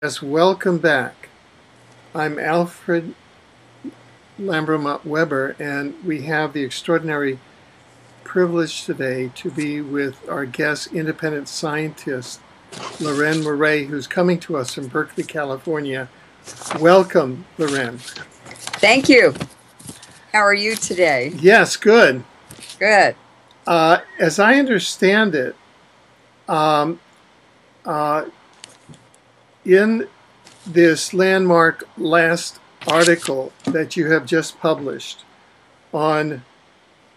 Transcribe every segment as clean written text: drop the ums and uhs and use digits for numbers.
Yes, welcome back. I'm Alfred Lambermont Weber, and we have the extraordinary privilege today to be with our guest independent scientist, Leuren Moret, who's coming to us from Berkeley, California. Welcome, Leuren. Thank you. How are you today? Yes, good. Good. As I understand it, um, uh, in this landmark last article that you have just published on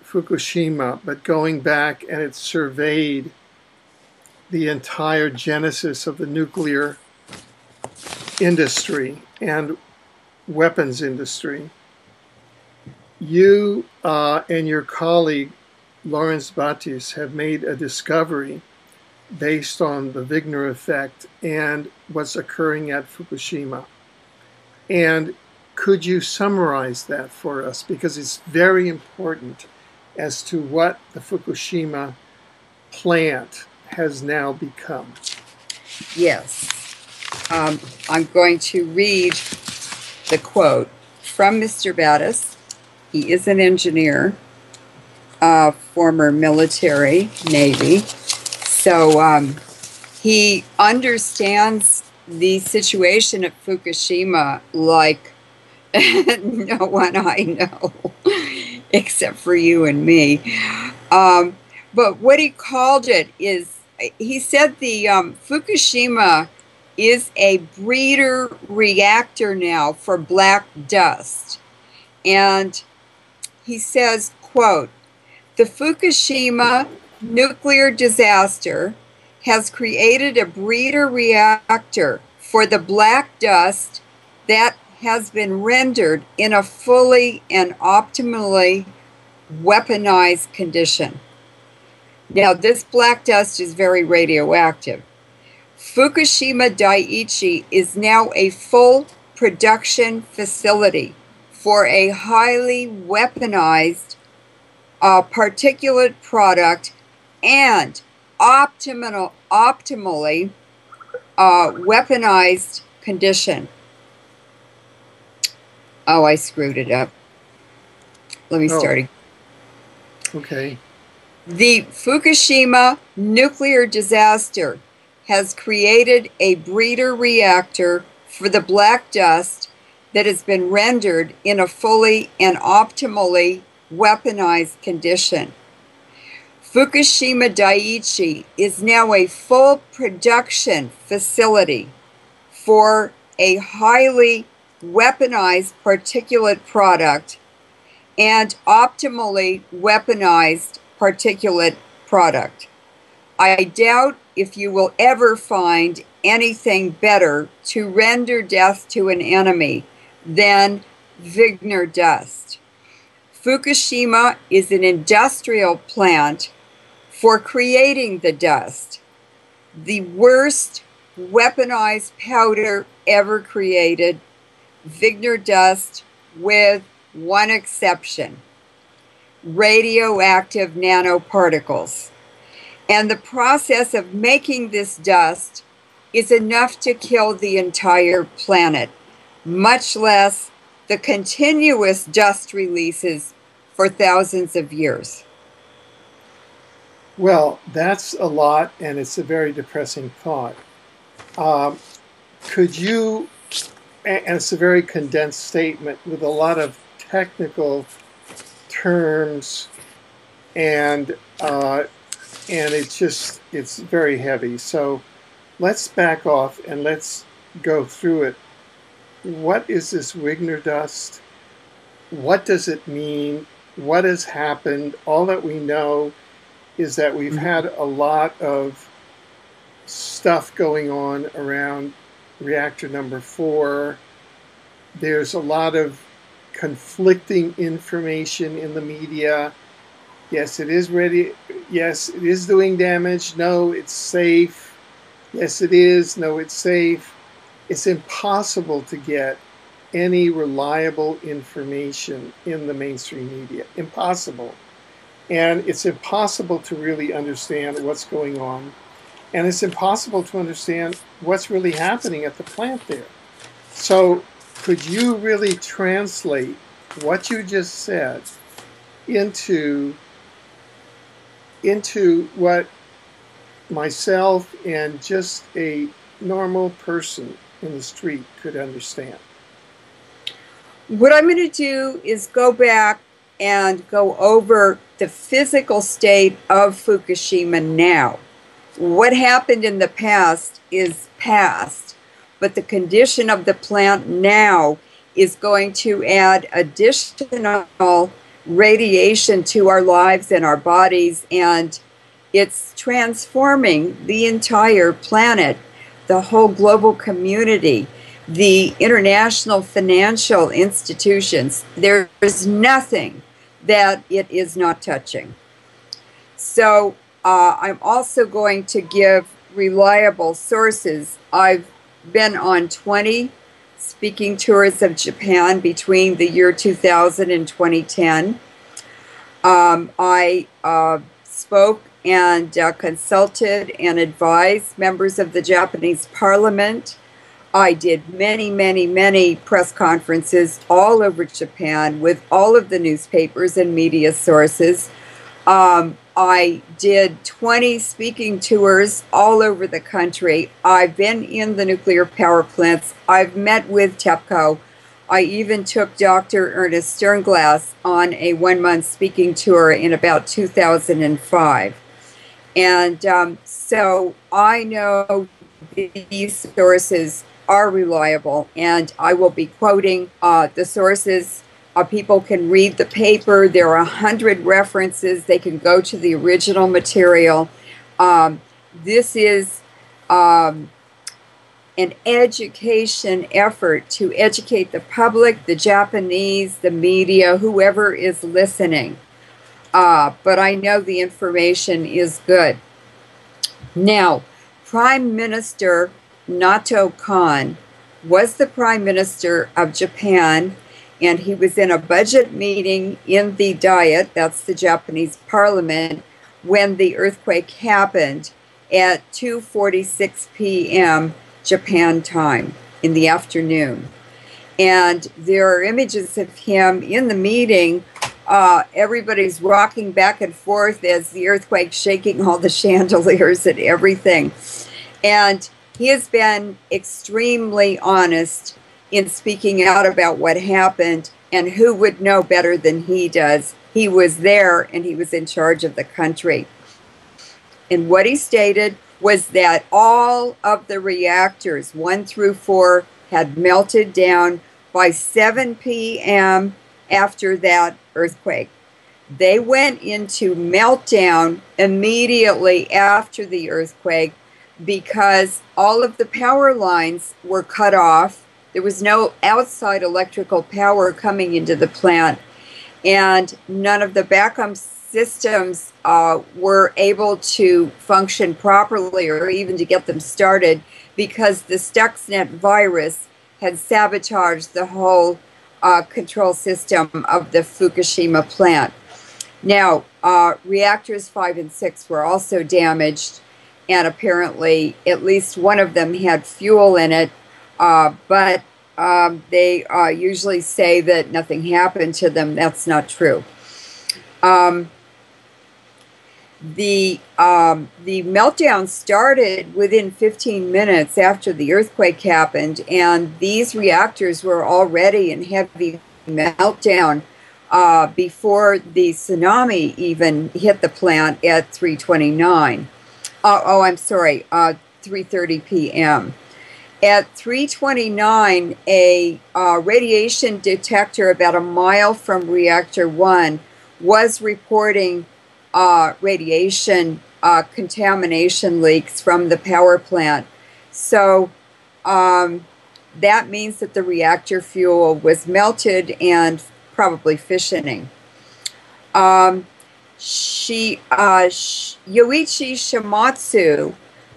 Fukushima, but going back and it surveyed the entire genesis of the nuclear industry and weapons industry. You and your colleague, Lawrence Batis, have made a discovery based on the Wigner effect and what's occurring at Fukushima. And could you summarize that for us? Because it's very important as to what the Fukushima plant has now become. Yes. I'm going to read the quote from Mr. Battis. He is an engineer, former military, Navy. So he understands the situation at Fukushima like no one I know, except for you and me. But what he called it is, he said the Fukushima is a breeder reactor now for black dust. And he says, quote, "The Fukushima nuclear disaster has created a breeder reactor for the black dust that has been rendered in a fully and optimally weaponized condition." Now, this black dust is very radioactive. Fukushima Daiichi is now a full production facility for a highly weaponized particulate product and optimally weaponized condition. Oh, I screwed it up. Let me start again. Okay. The Fukushima nuclear disaster has created a breeder reactor for the black dust that has been rendered in a fully and optimally weaponized condition. Fukushima Daiichi is now a full production facility for a highly weaponized particulate product and optimally weaponized particulate product. I doubt if you will ever find anything better to render death to an enemy than Wigner dust. Fukushima is an industrial plant for creating the dust, the worst weaponized powder ever created, Wigner dust, with one exception: radioactive nanoparticles. And the process of making this dust is enough to kill the entire planet, much less the continuous dust releases for thousands of years. Well, that's a lot, and it's a very depressing thought. Could you, and it's a very condensed statement with a lot of technical terms, and it's very heavy. So let's back off and let's go through it. What is this Wigner dust? What does it mean? What has happened? All that we know is that we've had a lot of stuff going on around reactor number 4. There's a lot of conflicting information in the media. Yes, it is ready. Yes, it is doing damage. No, it's safe. Yes, it is. No, it's safe. It's impossible to get any reliable information in the mainstream media. Impossible. And it's impossible to really understand what's going on. and it's impossible to understand what's really happening at the plant there. So could you really translate what you just said into what myself and just a normal person in the street could understand? What I'm going to do is go back and go over the physical state of Fukushima now. What happened in the past is past, but the condition of the plant now is going to add additional radiation to our lives and our bodies, and it's transforming the entire planet, the whole global community, the international financial institutions. There is nothing that it is not touching. So I'm also going to give reliable sources. I've been on 20 speaking tours of Japan between the year 2000 and 2010. I spoke and consulted and advised members of the Japanese parliament. I did many press conferences all over Japan with all of the newspapers and media sources. I did 20 speaking tours all over the country. I've been in the nuclear power plants. I've met with TEPCO. I even took Dr. Ernest Sternglass on a 1-month speaking tour in about 2005. And so I know these sources are reliable, and I will be quoting the sources. People can read the paper. There are 100 references. They can go to the original material. This is an education effort to educate the public, the Japanese, the media, whoever is listening. But I know the information is good. Now, Prime Minister Nato Kan was the Prime Minister of Japan, and he was in a budget meeting in the Diet, that's the Japanese parliament, when the earthquake happened at 2:46 p.m. Japan time in the afternoon. And there are images of him in the meeting. Everybody's rocking back and forth as the earthquake's shaking all the chandeliers and everything. And he has been extremely honest in speaking out about what happened, and who would know better than he does? He was there and he was in charge of the country. And what he stated was that all of the reactors, 1 through 4, had melted down by 7 p.m. after that earthquake. They went into meltdown immediately after the earthquake because all of the power lines were cut off. There was no outside electrical power coming into the plant, and none of the backup systems were able to function properly or even to get them started because the Stuxnet virus had sabotaged the whole control system of the Fukushima plant. Now, reactors 5 and 6 were also damaged, and apparently at least one of them had fuel in it, but they usually say that nothing happened to them. That's not true. The meltdown started within 15 minutes after the earthquake happened, and these reactors were already in heavy meltdown before the tsunami even hit the plant at 3:29. I'm sorry, 3:30 p.m. At 3:29, a radiation detector about a mile from reactor 1 was reporting radiation contamination leaks from the power plant. So that means that the reactor fuel was melted and probably fissioning. Yoichi Shimatsu,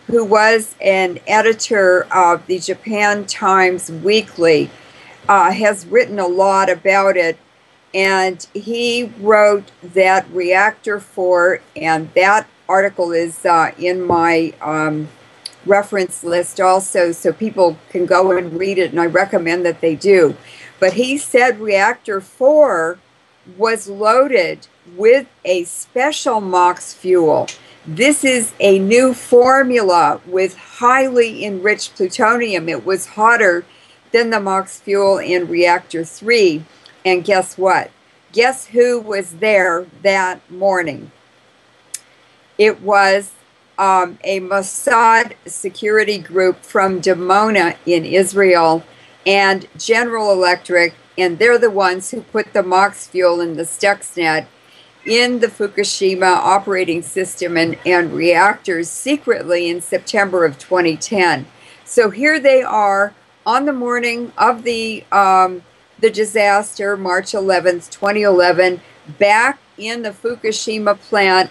who was an editor of the Japan Times Weekly, has written a lot about it. And he wrote that reactor 4 and that article is in my reference list also, so people can go and read it, and I recommend that they do. But he said reactor 4 was loaded with a special MOX fuel. This is a new formula with highly enriched plutonium. It was hotter than the MOX fuel in reactor 3. And guess what? Guess who was there that morning? It was a Mossad security group from Dimona in Israel and General Electric, and they're the ones who put the MOX fuel in the Stuxnet in the Fukushima operating system and reactors secretly in September of 2010. So here they are on the morning of the disaster, March 11th, 2011, back in the Fukushima plant,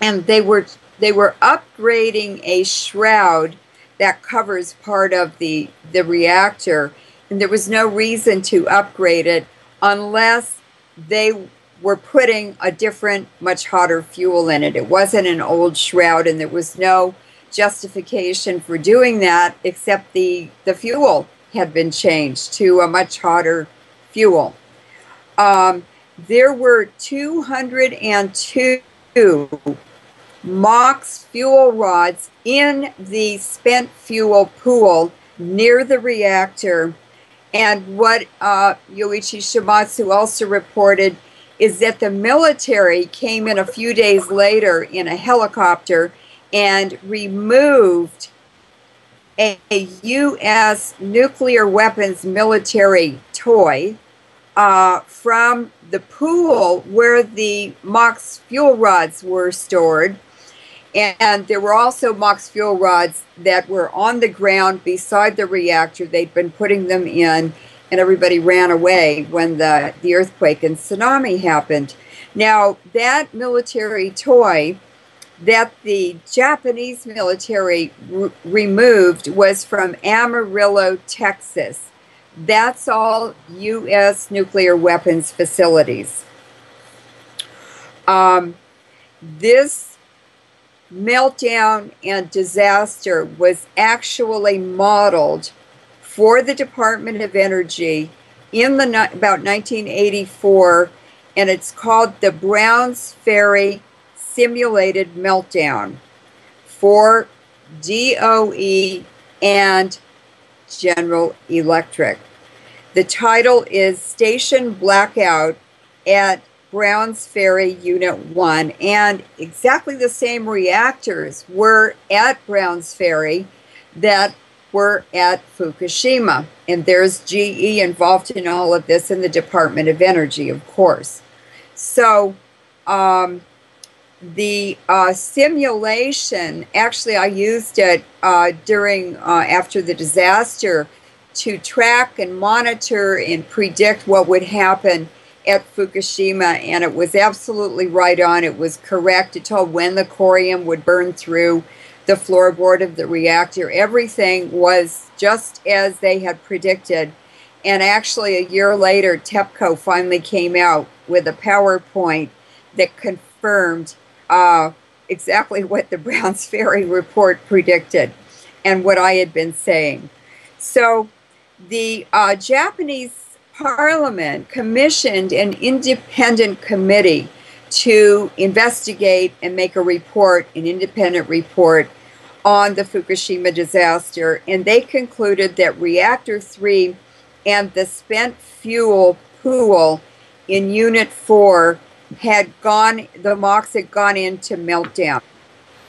and they were upgrading a shroud that covers part of the reactor, and there was no reason to upgrade it unless they were putting a different, much hotter fuel in it. It wasn't an old shroud, and there was no justification for doing that except the fuel had been changed to a much hotter fuel. There were 202 MOX fuel rods in the spent fuel pool near the reactor. And what Yoichi Shimatsu also reported is that the military came in a few days later in a helicopter and removed a U.S. nuclear weapons military toy from the pool where the MOX fuel rods were stored. And there were also MOX fuel rods that were on the ground beside the reactor. They'd been putting them in, and everybody ran away when the earthquake and tsunami happened. Now, that military toy that the Japanese military removed was from Amarillo, Texas. That's all U.S. nuclear weapons facilities. This meltdown and disaster was actually modeled for the Department of Energy in about 1984, and it's called the Browns Ferry Simulated Meltdown for DOE and General Electric. The title is Station Blackout at Browns Ferry Unit 1, and exactly the same reactors were at Browns Ferry that were at Fukushima. And there's GE involved in all of this, and the Department of Energy, of course. So the simulation, actually I used it after the disaster to track and monitor and predict what would happen at Fukushima, and it was absolutely right on. It was correct. It told when the corium would burn through the floorboard of the reactor. Everything was just as they had predicted. And actually a year later, TEPCO finally came out with a PowerPoint that confirmed exactly what the Browns Ferry report predicted and what I had been saying. So the Japanese Parliament commissioned an independent committee to investigate and make a report, an independent report on the Fukushima disaster, and they concluded that reactor 3 and the spent fuel pool in unit 4 the MOX had gone into meltdown.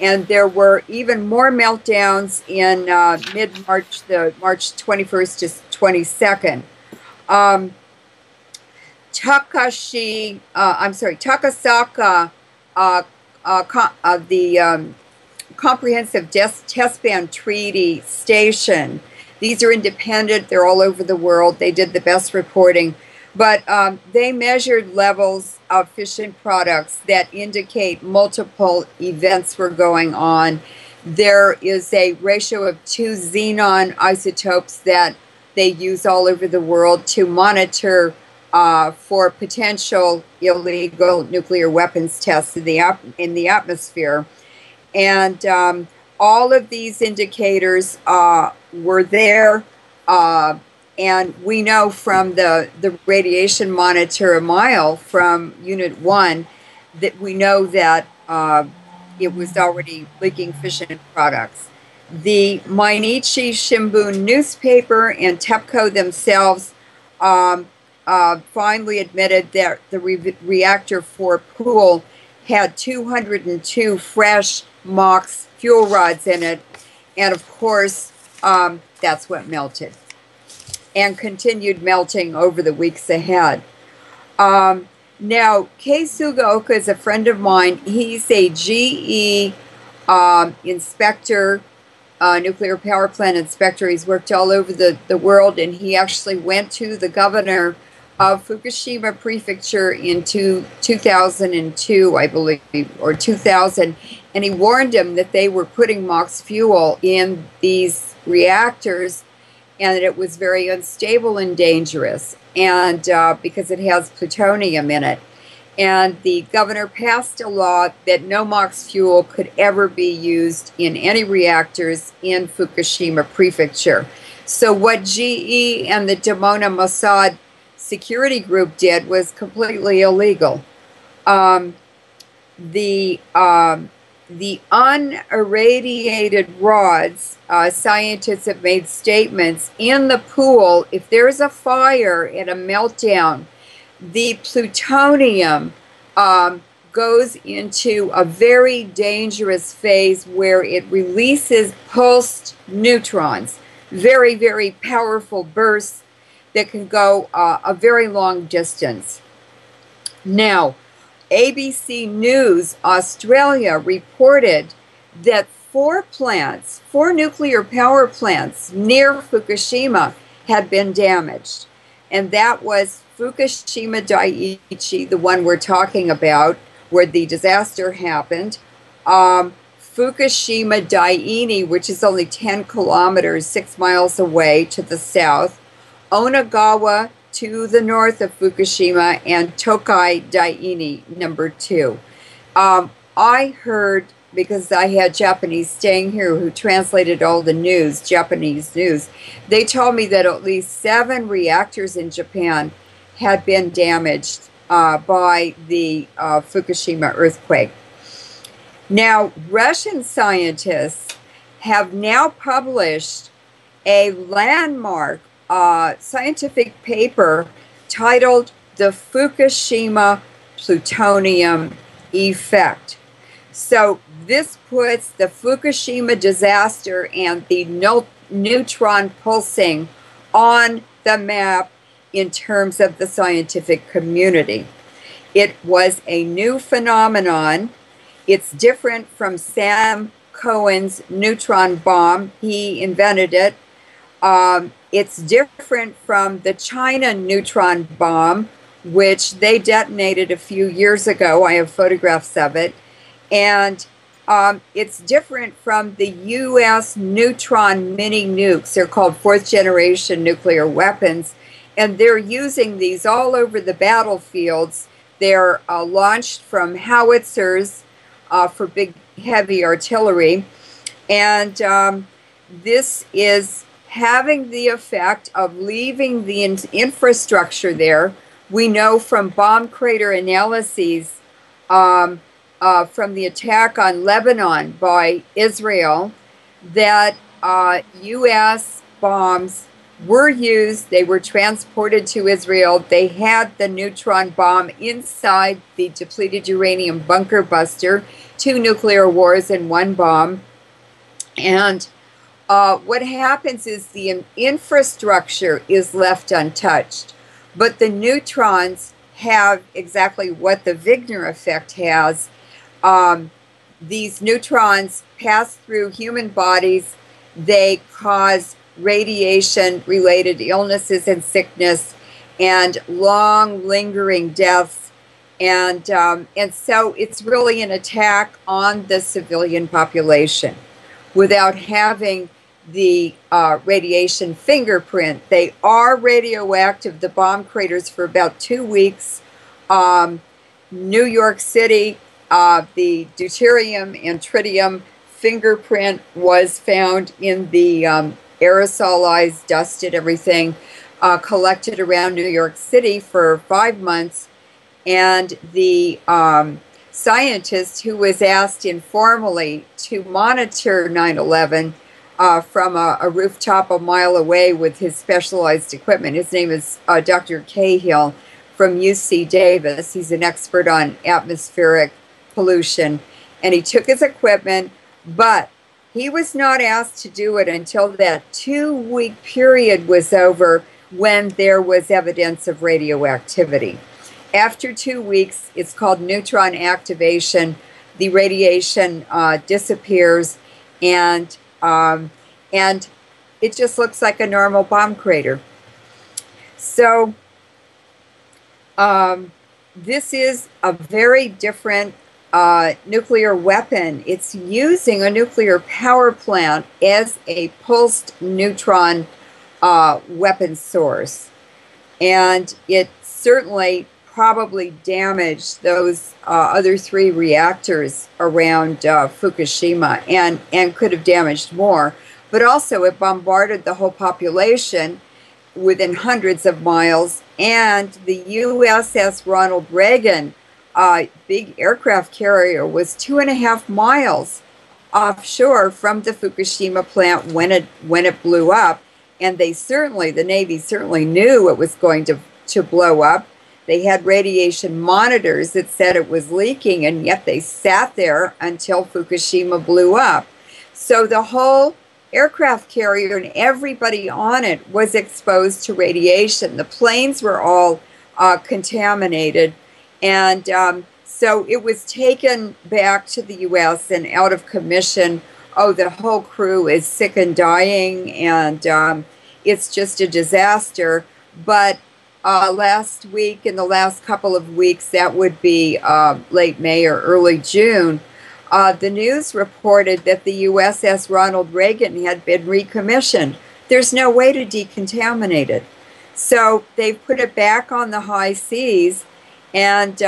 And there were even more meltdowns in mid-March, the March 21st to 22nd. Takasaka, the Comprehensive Test Ban Treaty Station. These are independent. They're all over the world. They did the best reporting. But they measured levels of fission products that indicate multiple events were going on. There is a ratio of 2 xenon isotopes that they use all over the world to monitor for potential illegal nuclear weapons tests in the atmosphere. And all of these indicators were there. And we know from the radiation monitor a mile from Unit 1 that we know that it was already leaking fission products. The Mainichi Shimbun newspaper and TEPCO themselves finally admitted that the reactor 4 pool had 202 fresh MOX fuel rods in it. And of course, that's what melted and continued melting over the weeks ahead. Now, Kei Sugaoka is a friend of mine. He's a GE inspector, nuclear power plant inspector. He's worked all over the world, and he actually went to the governor of Fukushima Prefecture in 2002, I believe, or 2000, and he warned him that they were putting MOX fuel in these reactors and that it was very unstable and dangerous, and because it has plutonium in it. And the governor passed a law that no MOX fuel could ever be used in any reactors in Fukushima Prefecture. So what GE and the Dimona Mossad security group did was completely illegal. The unirradiated rods, scientists have made statements in the pool. If there's a fire and a meltdown, the plutonium goes into a very dangerous phase where it releases pulsed neutrons, very, very powerful bursts that can go a very long distance. Now, ABC News Australia reported that 4 nuclear power plants near Fukushima had been damaged. And that was Fukushima Daiichi, the one we're talking about, where the disaster happened. Fukushima Daini, which is only 10 kilometers, 6 miles away to the south. Onagawa, to the north of Fukushima, and Tokai Daini, number 2. I heard, because I had Japanese staying here who translated all the news, Japanese news, they told me that at least 7 reactors in Japan had been damaged by the Fukushima earthquake. Now, Russian scientists have now published a landmark scientific paper titled The Fukushima Plutonium Effect. So this puts the Fukushima disaster and the neutron pulsing on the map in terms of the scientific community. It was a new phenomenon. It's different from Sam Cohen's neutron bomb. He invented it. It's different from the China neutron bomb, which they detonated a few years ago. I have photographs of it. And it's different from the U.S. neutron mini nukes. They're called 4th generation nuclear weapons. And they're using these all over the battlefields. They're launched from howitzers for big, heavy artillery. And this is having the effect of leaving the infrastructure there. We know from bomb crater analyses from the attack on Lebanon by Israel that U.S. bombs were used. They were transported to Israel. They had the neutron bomb inside the depleted uranium bunker buster, 2 nuclear wars in 1 bomb. And what happens is the infrastructure is left untouched, but the neutrons have exactly what the Wigner effect has. These neutrons pass through human bodies. They cause radiation-related illnesses and sickness and long lingering deaths. And so it's really an attack on the civilian population without having the radiation fingerprint. They are radioactive, the bomb craters, for about 2 weeks. New York City, the deuterium and tritium fingerprint was found in the aerosolized, dusted everything, collected around New York City for 5 months. And the scientist who was asked informally to monitor 9/11 from a rooftop a mile away with his specialized equipment. His name is Dr. Cahill from UC Davis. He's an expert on atmospheric pollution. And he took his equipment, but he was not asked to do it until that 2-week period was over, when there was evidence of radioactivity. After 2 weeks, it's called neutron activation. The radiation disappears, and it just looks like a normal bomb crater. So this is a very different nuclear weapon. It's using a nuclear power plant as a pulsed neutron weapon source. And it certainly probably damaged those other 3 reactors around Fukushima, and could have damaged more. But also it bombarded the whole population within hundreds of miles. And the USS Ronald Reagan, big aircraft carrier, was 2.5 miles offshore from the Fukushima plant when it blew up. And the Navy certainly knew it was going to blow up. They had radiation monitors that said it was leaking, and yet they sat there until Fukushima blew up. So the whole aircraft carrier and everybody on it was exposed to radiation. The planes were all contaminated. And so it was taken back to the U.S. and out of commission. Oh, the whole crew is sick and dying, and it's just a disaster. But last week, in the last couple of weeks, that would be late May or early June, the news reported that the USS Ronald Reagan had been recommissioned. There's no way to decontaminate it. So they've put it back on the high seas, and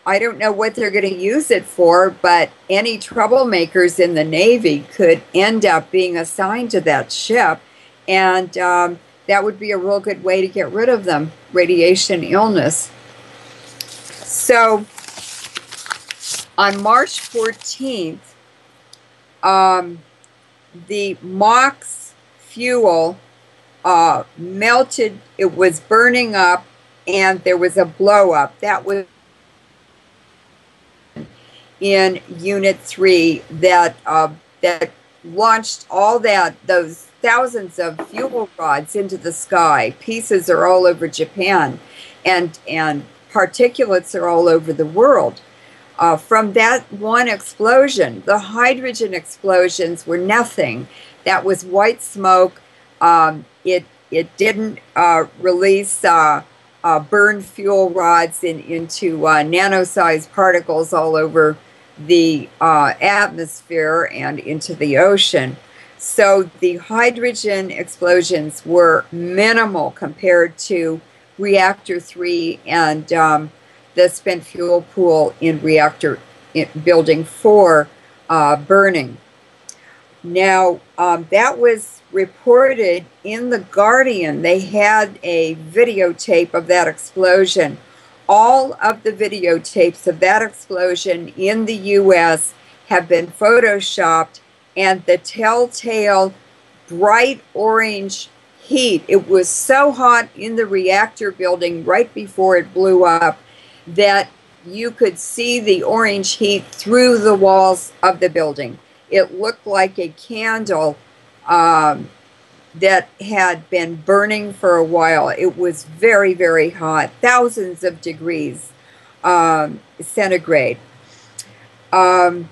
I don't know what they're going to use it for, but any troublemakers in the Navy could end up being assigned to that ship, and that would be a real good way to get rid of them, radiation illness. So on March 14th, the MOX fuel melted. It was burning up, and there was a blow up. That was in Unit 3 that launched all those thousands of fuel rods into the sky. Pieces are all over Japan, and particulates are all over the world. From that one explosion, the hydrogen explosions were nothing. That was white smoke. It didn't release burned fuel rods into nano-sized particles all over the atmosphere and into the ocean. So the hydrogen explosions were minimal compared to reactor 3 and the spent fuel pool in building 4 burning. Now, that was reported in The Guardian. They had a videotape of that explosion. All of the videotapes of that explosion in the U.S. have been photoshopped, and the telltale bright orange heat. It was so hot in the reactor building right before it blew up that you could see the orange heat through the walls of the building. It looked like a candle that had been burning for a while. It was very, very hot, thousands of degrees centigrade. In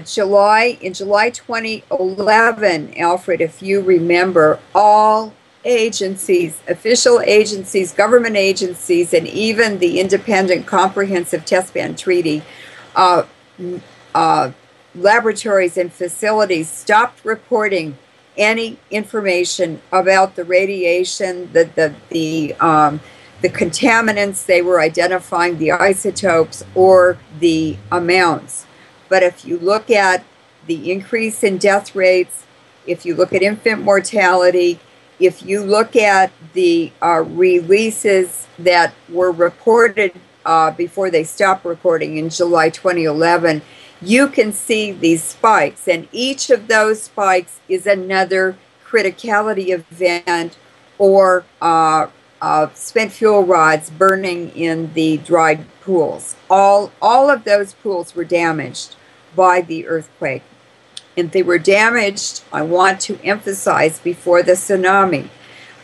July 2011, Alfred, if you remember, all agencies, official agencies, government agencies, and even the Independent Comprehensive Test Ban Treaty laboratories and facilities stopped reporting any information about the radiation, the contaminants they were identifying, the isotopes, or the amounts. But if you look at the increase in death rates, if you look at infant mortality, if you look at the releases that were reported before they stopped reporting in July 2011, you can see these spikes, and each of those spikes is another criticality event or spent fuel rods burning in the dried pools. All of those pools were damaged by the earthquake. And they were damaged, I want to emphasize, before the tsunami.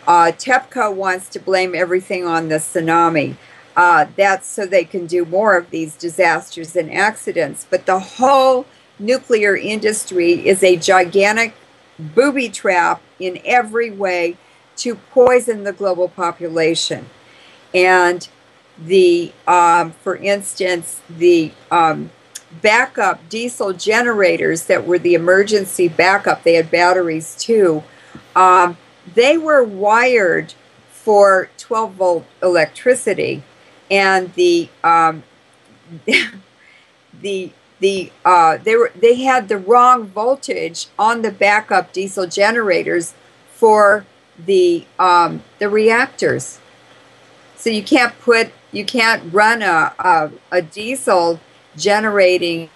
TEPCO wants to blame everything on the tsunami. That's so they can do more of these disasters and accidents. But the whole nuclear industry is a gigantic booby trap in every way to poison the global population. And for instance, the backup diesel generators that were the emergency backup, they had batteries too, they were wired for 12-volt electricity, and they had the wrong voltage on the backup diesel generators for the reactors. So you can't run a diesel generating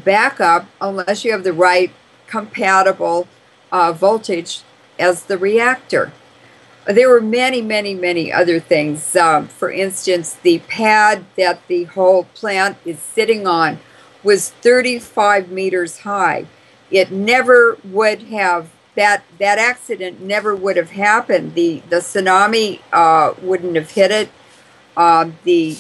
backup unless you have the right compatible voltage as the reactor. There were many, many, many other things. For instance, the pad that the whole plant is sitting on was 35 meters high. It never would have, that accident never would have happened. The tsunami wouldn't have hit it. The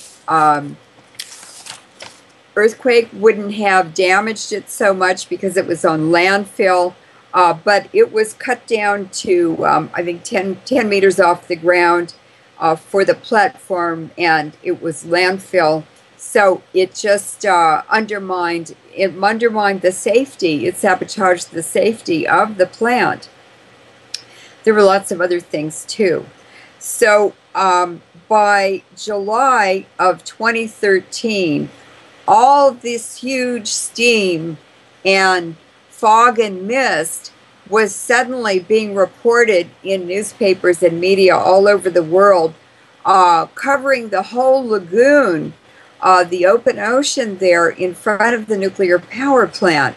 earthquake wouldn't have damaged it so much because it was on landfill, but it was cut down to, I think, 10 meters off the ground for the platform, and it was landfill. So it just undermined the safety. It sabotaged the safety of the plant. There were lots of other things too. So by July of 2013, all this huge steam and fog and mist was suddenly being reported in newspapers and media all over the world, covering the whole lagoon, the open ocean there in front of the nuclear power plant.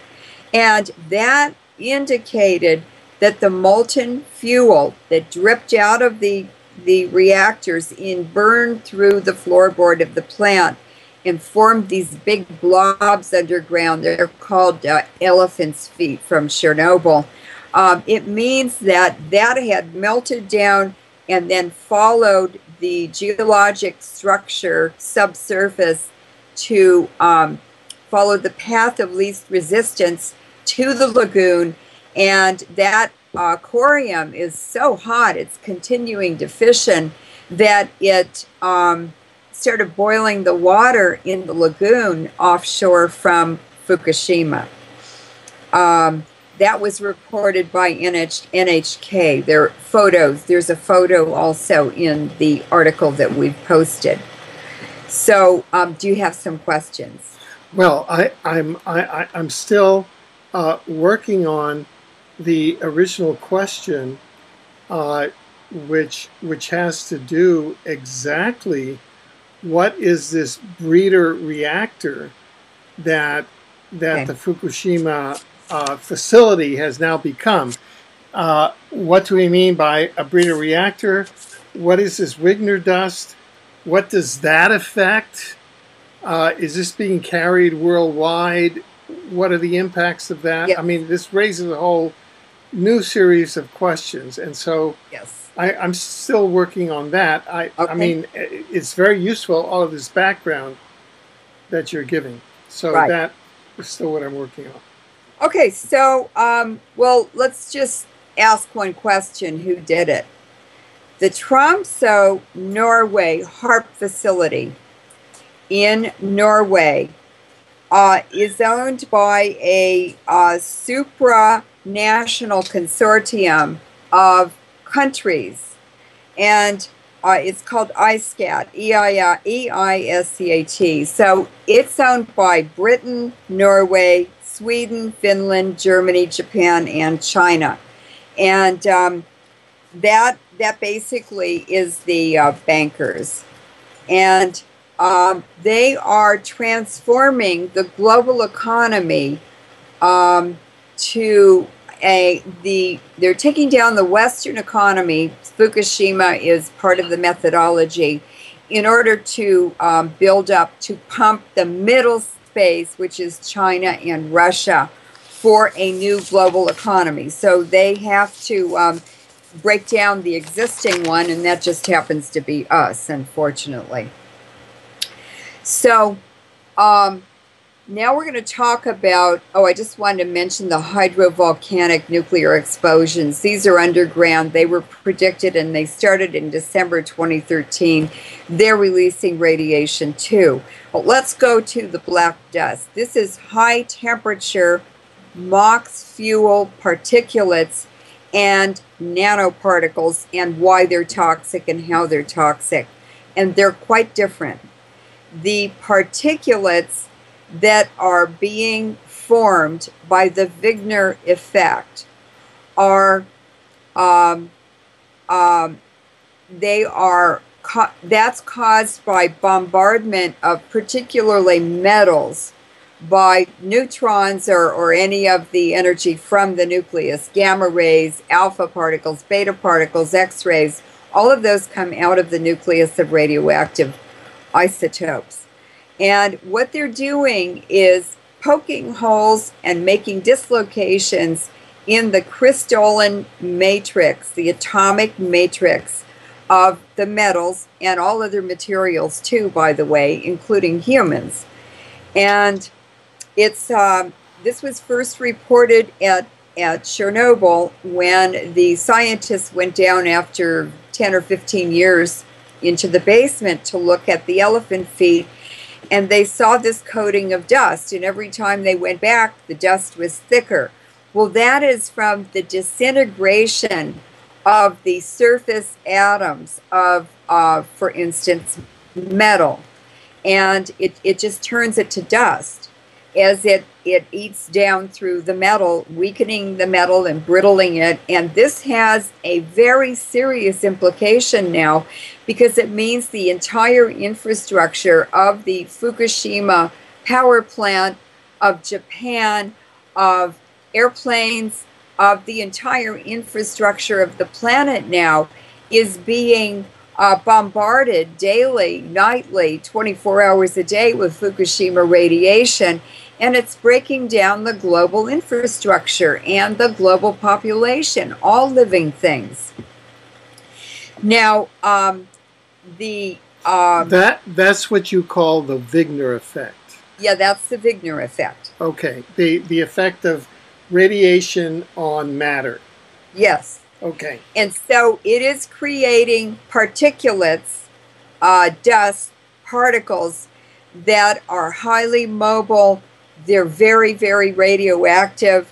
And that indicated that the molten fuel that dripped out of the reactors burned through the floorboard of the plant and formed these big blobs underground. They're called elephant's feet from Chernobyl. It means that had melted down and then followed the geologic structure subsurface to follow the path of least resistance to the lagoon. And that corium is so hot, it's continuing to fission, that it started boiling the water in the lagoon offshore from Fukushima. That was reported by NHK. There are photos. There's a photo also in the article that we've posted. So, do you have some questions? Well, I'm still working on the original question, which has to do exactly what is this breeder reactor that Okay. the Fukushima facility has now become. What do we mean by a breeder reactor? What is this Wigner dust? What does that affect? Is this being carried worldwide? What are the impacts of that? Yes. I mean, this raises a whole new series of questions, and so Yes. I'm still working on that. I mean, it's very useful, all of this background that you're giving. So Right. that is still what I'm working on. Okay, so, well, let's just ask one question. Who did it? The Tromsø, Norway HAARP facility in Norway is owned by a supranational consortium of countries, and it's called ISCAT, EISCAT. So it's owned by Britain, Norway, Sweden, Finland, Germany, Japan, and China. And that basically is the bankers. And they are transforming the global economy to they're taking down the Western economy. Fukushima is part of the methodology in order to pump the middle space, which is China and Russia, for a new global economy. So they have to break down the existing one, and that just happens to be us, unfortunately. So now we're going to talk about, I just wanted to mention the hydrovolcanic nuclear explosions. These are underground. They were predicted, and they started in December 2013. They're releasing radiation too. But let's go to the black dust. This is high temperature MOX fuel particulates and nanoparticles, and why they're toxic and how they're toxic. And they're quite different. The particulates that are being formed by the Wigner effect are that's caused by bombardment of particularly metals by neutrons or any of the energy from the nucleus, gamma rays, alpha particles, beta particles, X-rays. All of those come out of the nucleus of radioactive isotopes. And what they're doing is poking holes and making dislocations in the crystalline matrix, the atomic matrix of the metals and all other materials too, by the way, including humans. And it's this was first reported at Chernobyl when the scientists went down after 10 or 15 years into the basement to look at the elephant feet, and they saw this coating of dust, and every time they went back, the dust was thicker. Well, that is from the disintegration of the surface atoms of, for instance, metal, and it just turns it to dust as it eats down through the metal, weakening the metal and brittling it. And this has a very serious implication now, because it means the entire infrastructure of the Fukushima power plant, of Japan, of airplanes, of the entire infrastructure of the planet now is being bombarded daily, nightly, 24 hours a day with Fukushima radiation, and it's breaking down the global infrastructure and the global population, all living things. Now, that's what you call the Wigner effect. Yeah, that's the Wigner effect. Okay, the effect of radiation on matter. Yes. Okay. And so it is creating particulates, dust, particles that are highly mobile. They're very, very radioactive,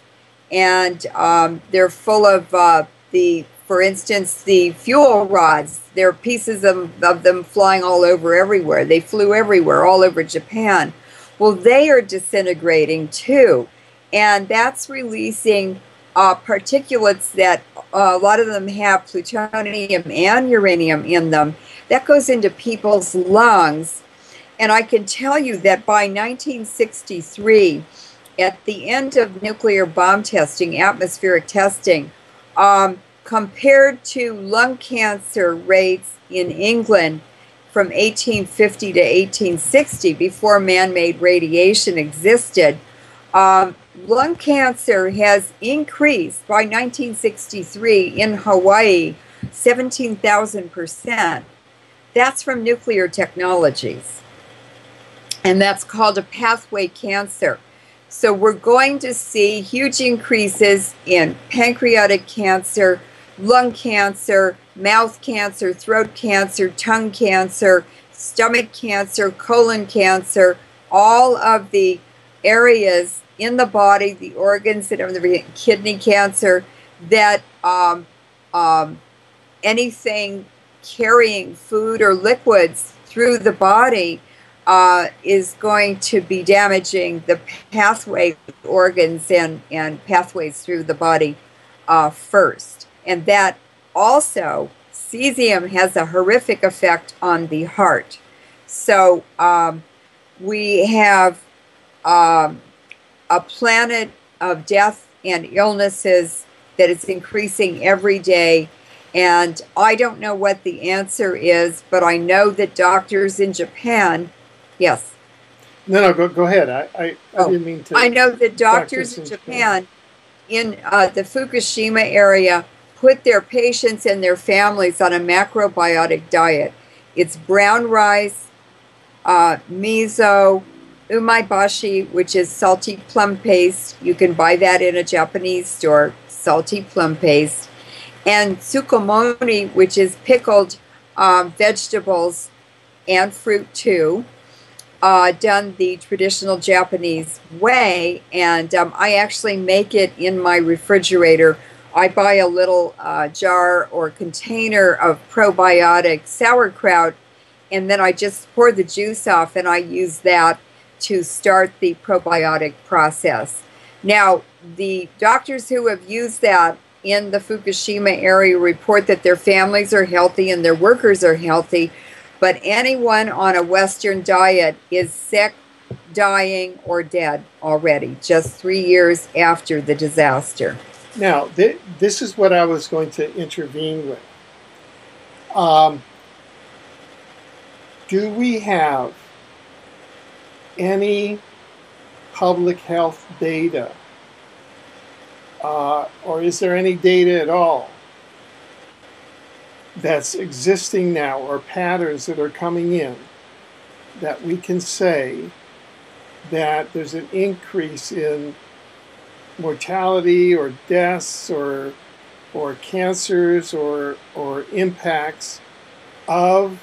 and they're full of for instance, the fuel rods. There are pieces of them flying all over everywhere. They flew everywhere, all over Japan. Well, they are disintegrating too, and that's releasing particulates that a lot of them have plutonium and uranium in them. That goes into people's lungs. And I can tell you that by 1963, at the end of nuclear bomb testing, atmospheric testing, compared to lung cancer rates in England from 1850 to 1860, before man-made radiation existed, lung cancer has increased by 1963 in Hawaii 17,000%. That's from nuclear technologies. And that's called a pathway cancer. So we're going to see huge increases in pancreatic cancer, lung cancer, mouth cancer, throat cancer, tongue cancer, stomach cancer, colon cancer, all of the areas in the body, the organs and everything, kidney cancer, that anything carrying food or liquids through the body is going to be damaging the pathway organs and pathways through the body first. And that also, cesium has a horrific effect on the heart. So we have a planet of death and illnesses that is increasing every day. And I don't know what the answer is, but I know that doctors in Japan, yes. No, go ahead. I didn't mean to. I know that doctors in Japan in the Fukushima area put their patients and their families on a macrobiotic diet. It's brown rice, miso, umaibashi, which is salty plum paste. You can buy that in a Japanese store, salty plum paste. And tsukomoni, which is pickled vegetables and fruit too, done the traditional Japanese way. And I actually make it in my refrigerator. I buy a little jar or container of probiotic sauerkraut, and then I just pour the juice off, and I use that to start the probiotic process. Now, the doctors who have used that in the Fukushima area report that their families are healthy and their workers are healthy, but anyone on a Western diet is sick, dying, or dead already, just 3 years after the disaster. Now, this is what I was going to intervene with. Do we have any public health data, or is there any data at all that's existing now, or patterns that are coming in, that we can say that there's an increase in mortality or deaths or cancers or impacts of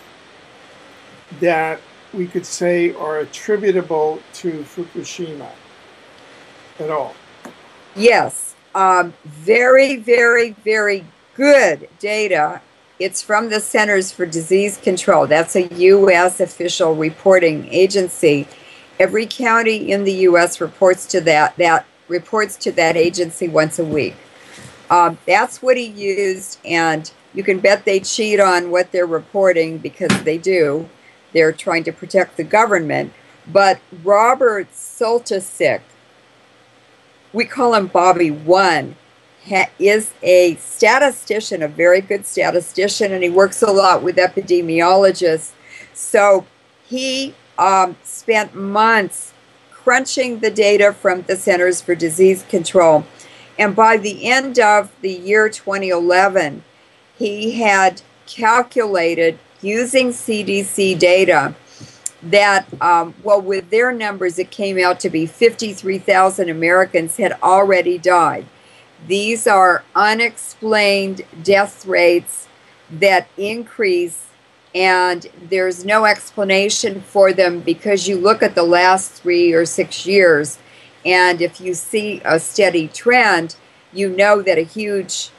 that we could say are attributable to Fukushima at all? Yes, very, very, very good data. It's from the Centers for Disease Control. That's a U.S. official reporting agency. Every county in the U.S. reports to that agency once a week. That's what he used, and you can bet they cheat on what they're reporting, because they do. They're trying to protect the government. But Robert Soltysik, we call him Bobby One, is a statistician, a very good statistician, and he works a lot with epidemiologists. So he spent months crunching the data from the Centers for Disease Control. And by the end of the year 2011, he had calculated, using CDC data, that, well, with their numbers, it came out to be 53,000 Americans had already died. These are unexplained death rates that increase, and there's no explanation for them, because you look at the last 3 or 6 years, and if you see a steady trend, you know that a huge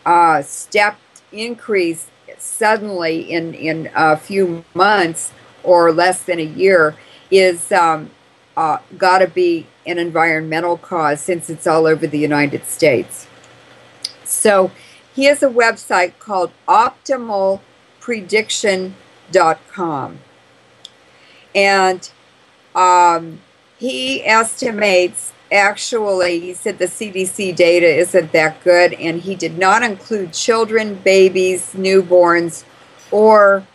step increase suddenly in a few months or less than a year is got to be an environmental cause, since it's all over the United States. So he has a website called optimalprediction.com, and he estimates, actually, he said the CDC data isn't that good, and he did not include children, babies, newborns, or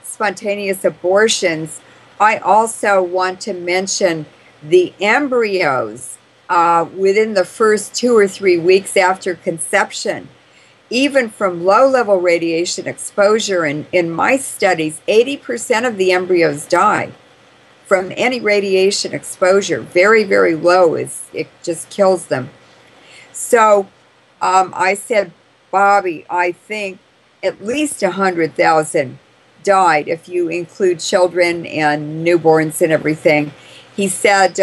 spontaneous abortions. I also want to mention the embryos within the first 2 or 3 weeks after conception. Even from low-level radiation exposure, in my studies, 80% of the embryos die from any radiation exposure. Very, very low, it just kills them. So I said, Bobby, I think at least 100,000 died if you include children and newborns and everything. He said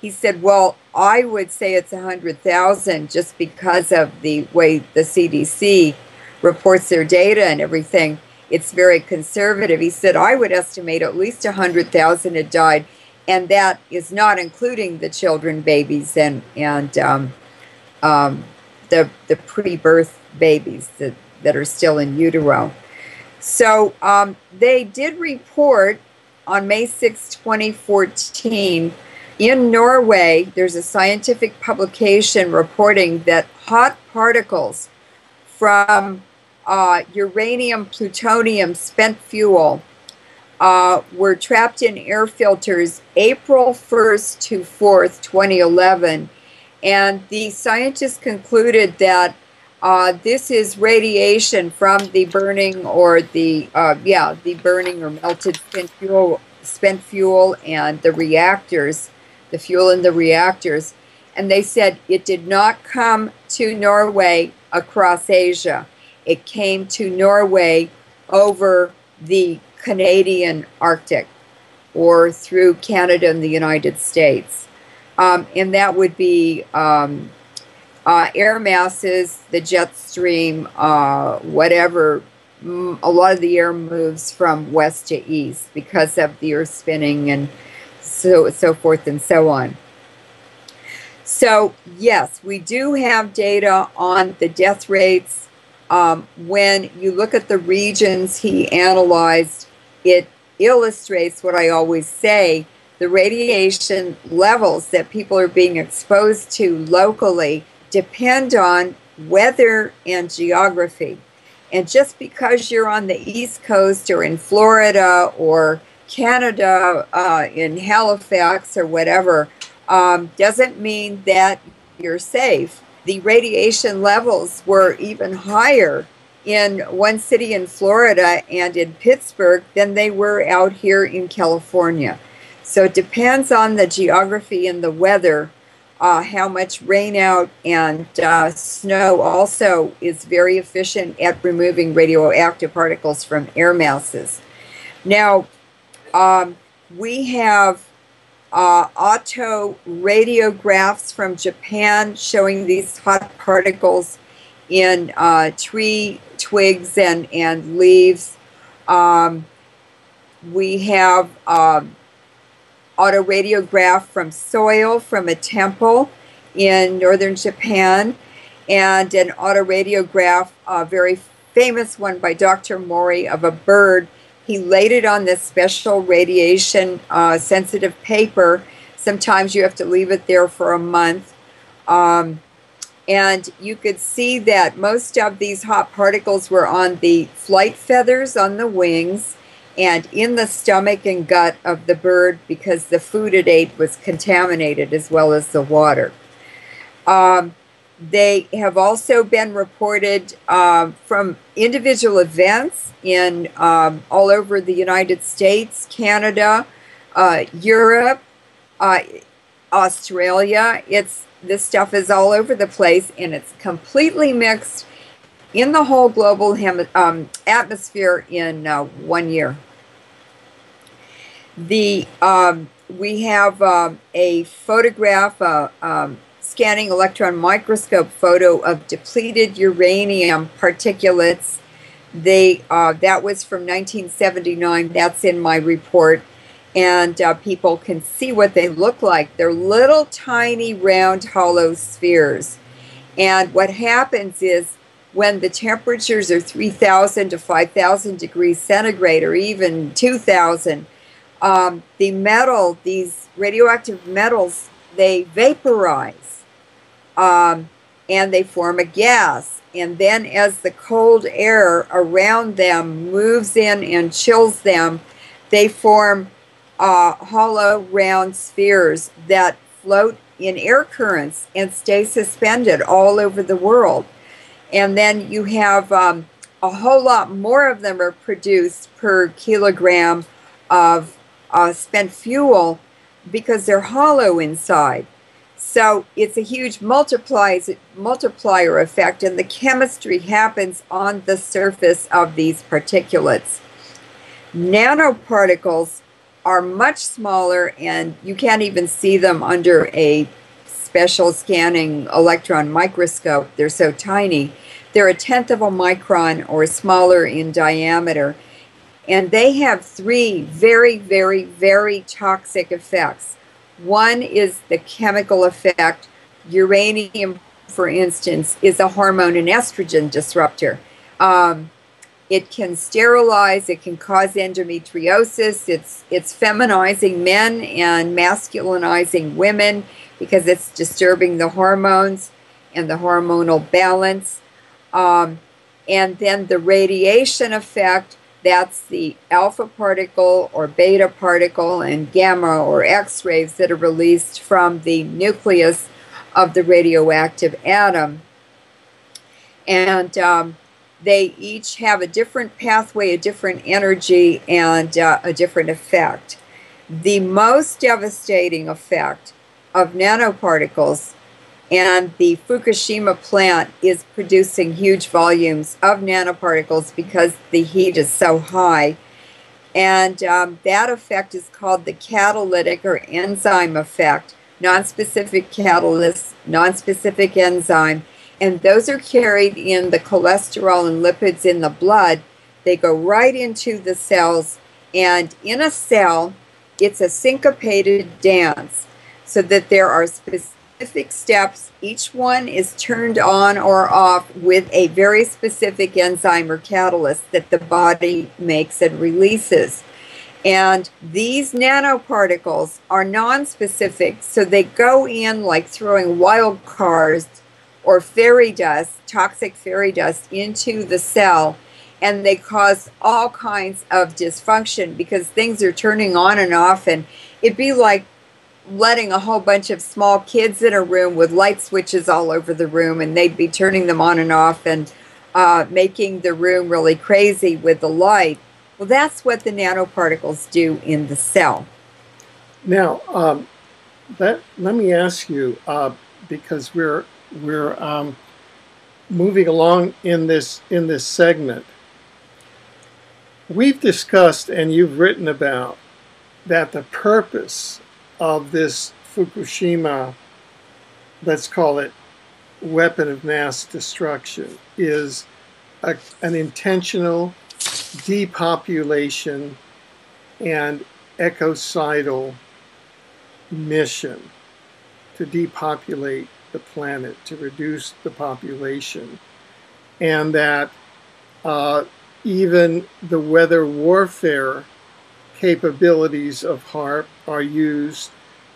he said, well, I would say it's 100,000 just because of the way the CDC reports their data and everything. It's very conservative. He said, I would estimate at least 100,000 had died, and that is not including the children, babies, and the pre-birth babies that are still in utero. So they did report on May 6, 2014, in Norway, there's a scientific publication reporting that hot particles from uranium, plutonium, spent fuel were trapped in air filters April 1st to 4th, 2011. And the scientists concluded that this is radiation from the burning or the burning or melted spent fuel and the reactors, the fuel in the reactors. And they said it did not come to Norway across Asia. It came to Norway over the Canadian Arctic or through Canada and the United States. And that would be air masses, the jet stream, whatever. A lot of the air moves from west to east because of the earth spinning and so forth and so on. So yes, we do have data on the death rates. When you look at the regions he analyzed, it illustrates what I always say: the radiation levels that people are being exposed to locally depend on weather and geography. And just because you're on the East Coast or in Florida or Canada, in Halifax or whatever, doesn't mean that you're safe. The radiation levels were even higher in one city in Florida and in Pittsburgh than they were out here in California. So it depends on the geography and the weather. How much rain out and snow also is very efficient at removing radioactive particles from air masses. Now, we have autoradiographs from Japan showing these hot particles in tree twigs and leaves. We have autoradiograph from soil from a temple in northern Japan, and an autoradiograph, a very famous one by Dr. Mori, of a bird. He laid it on this special radiation sensitive paper. Sometimes you have to leave it there for a month. And you could see that most of these hot particles were on the flight feathers on the wings and in the stomach and gut of the bird because the food it ate was contaminated as well as the water. They have also been reported from individual events in all over the United States, Canada, Europe, Australia. This stuff is all over the place, and it's completely mixed in the whole global atmosphere in 1 year. We have a photograph, scanning electron microscope photo of depleted uranium particulates. That was from 1979. That's in my report. And people can see what they look like. They're little tiny round hollow spheres. And what happens is when the temperatures are 3,000 to 5,000 degrees centigrade or even 2,000, the metal, these radioactive metals, they vaporize and they form a gas. And then as the cold air around them moves in and chills them, they form hollow round spheres that float in air currents and stay suspended all over the world. And then you have a whole lot more of them are produced per kilogram of spent fuel because they're hollow inside. So it's a huge multiplier effect, and the chemistry happens on the surface of these particulates. Nanoparticles are much smaller, and you can't even see them under a special scanning electron microscope. They're so tiny. They're a tenth of a micron or smaller in diameter. And they have three very, very, very toxic effects. One is the chemical effect. Uranium, for instance, is a hormone and estrogen disruptor. It can sterilize, it can cause endometriosis, it's feminizing men and masculinizing women because it's disturbing the hormones and the hormonal balance. And then the radiation effect, that's the alpha particle or beta particle and gamma or X-rays that are released from the nucleus of the radioactive atom. And they each have a different pathway, a different energy, and a different effect. The most devastating effect of nanoparticles, and the Fukushima plant is producing huge volumes of nanoparticles because the heat is so high. And that effect is called the catalytic or enzyme effect, nonspecific catalyst, nonspecific enzyme. And those are carried in the cholesterol and lipids in the blood. They go right into the cells. And in a cell, it's a syncopated dance so that there are specific steps. Each one is turned on or off with a very specific enzyme or catalyst that the body makes and releases. And these nanoparticles are non-specific, so they go in like throwing wild cards or fairy dust, toxic fairy dust, into the cell, and they cause all kinds of dysfunction because things are turning on and off, and it'd be like letting a whole bunch of small kids in a room with light switches all over the room, and they'd be turning them on and off and making the room really crazy with the light. Well, that's what the nanoparticles do in the cell. Now, let me ask you, because we're moving along in this segment. We've discussed, and you've written about, that the purpose of this Fukushima, let's call it weapon of mass destruction, is an intentional depopulation and ecocidal mission to depopulate the planet, to reduce the population, and that even the weather warfare capabilities of HAARP are used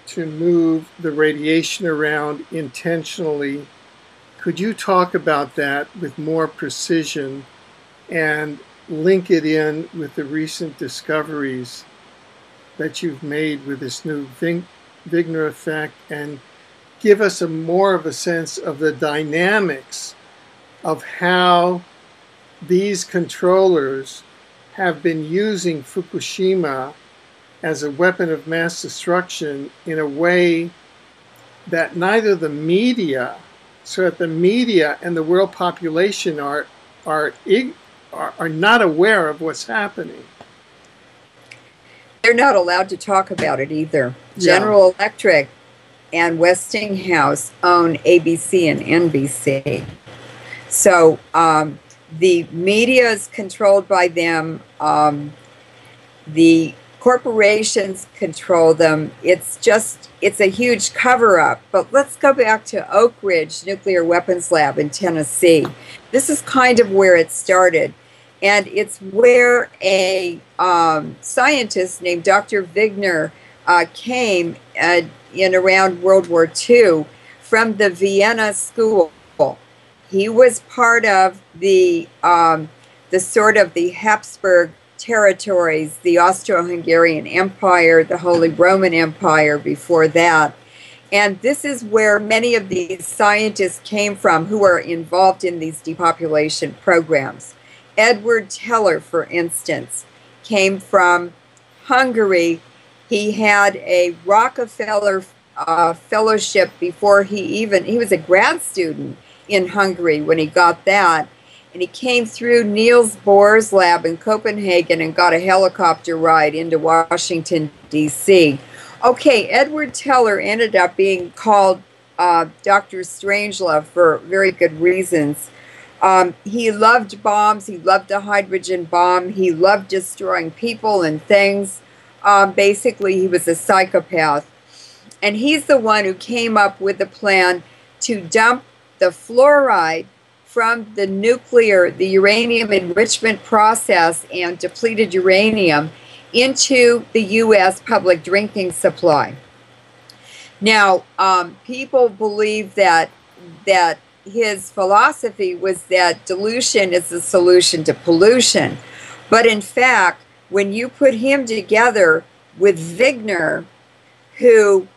to move the radiation around intentionally. Could you talk about that with more precision and link it in with the recent discoveries that you've made with this new Wigner effect, and give us more of a sense of the dynamics of how these controllers have been using Fukushima as a weapon of mass destruction in a way that neither the media, so that the media and the world population are not aware of what's happening. They're not allowed to talk about it either. Yeah. General Electric and Westinghouse own ABC and NBC. So the media is controlled by them. The corporations control them. It's a huge cover-up. But let's go back to Oak Ridge Nuclear Weapons Lab in Tennessee. This is kind of where it started. And it's where a scientist named Dr. Wigner came in around World War II from the Vienna School. He was part of the sort of the Habsburg territories, the Austro-Hungarian Empire, the Holy Roman Empire before that. And this is where many of these scientists came from who are involved in these depopulation programs. Edward Teller, for instance, came from Hungary. He had a Rockefeller fellowship before he was a grad student in Hungary when he got that. and he came through Niels Bohr's lab in Copenhagen and got a helicopter ride into Washington, D.C. Okay, Edward Teller ended up being called Dr. Strangelove for very good reasons. He loved bombs. He loved the hydrogen bomb. He loved destroying people and things. Basically, he was a psychopath. And he's the one who came up with the plan to dump the fluoride from the uranium enrichment process and depleted uranium into the U.S. public drinking supply. Now, people believe that his philosophy was that dilution is the solution to pollution. But in fact, when you put him together with Wigner, who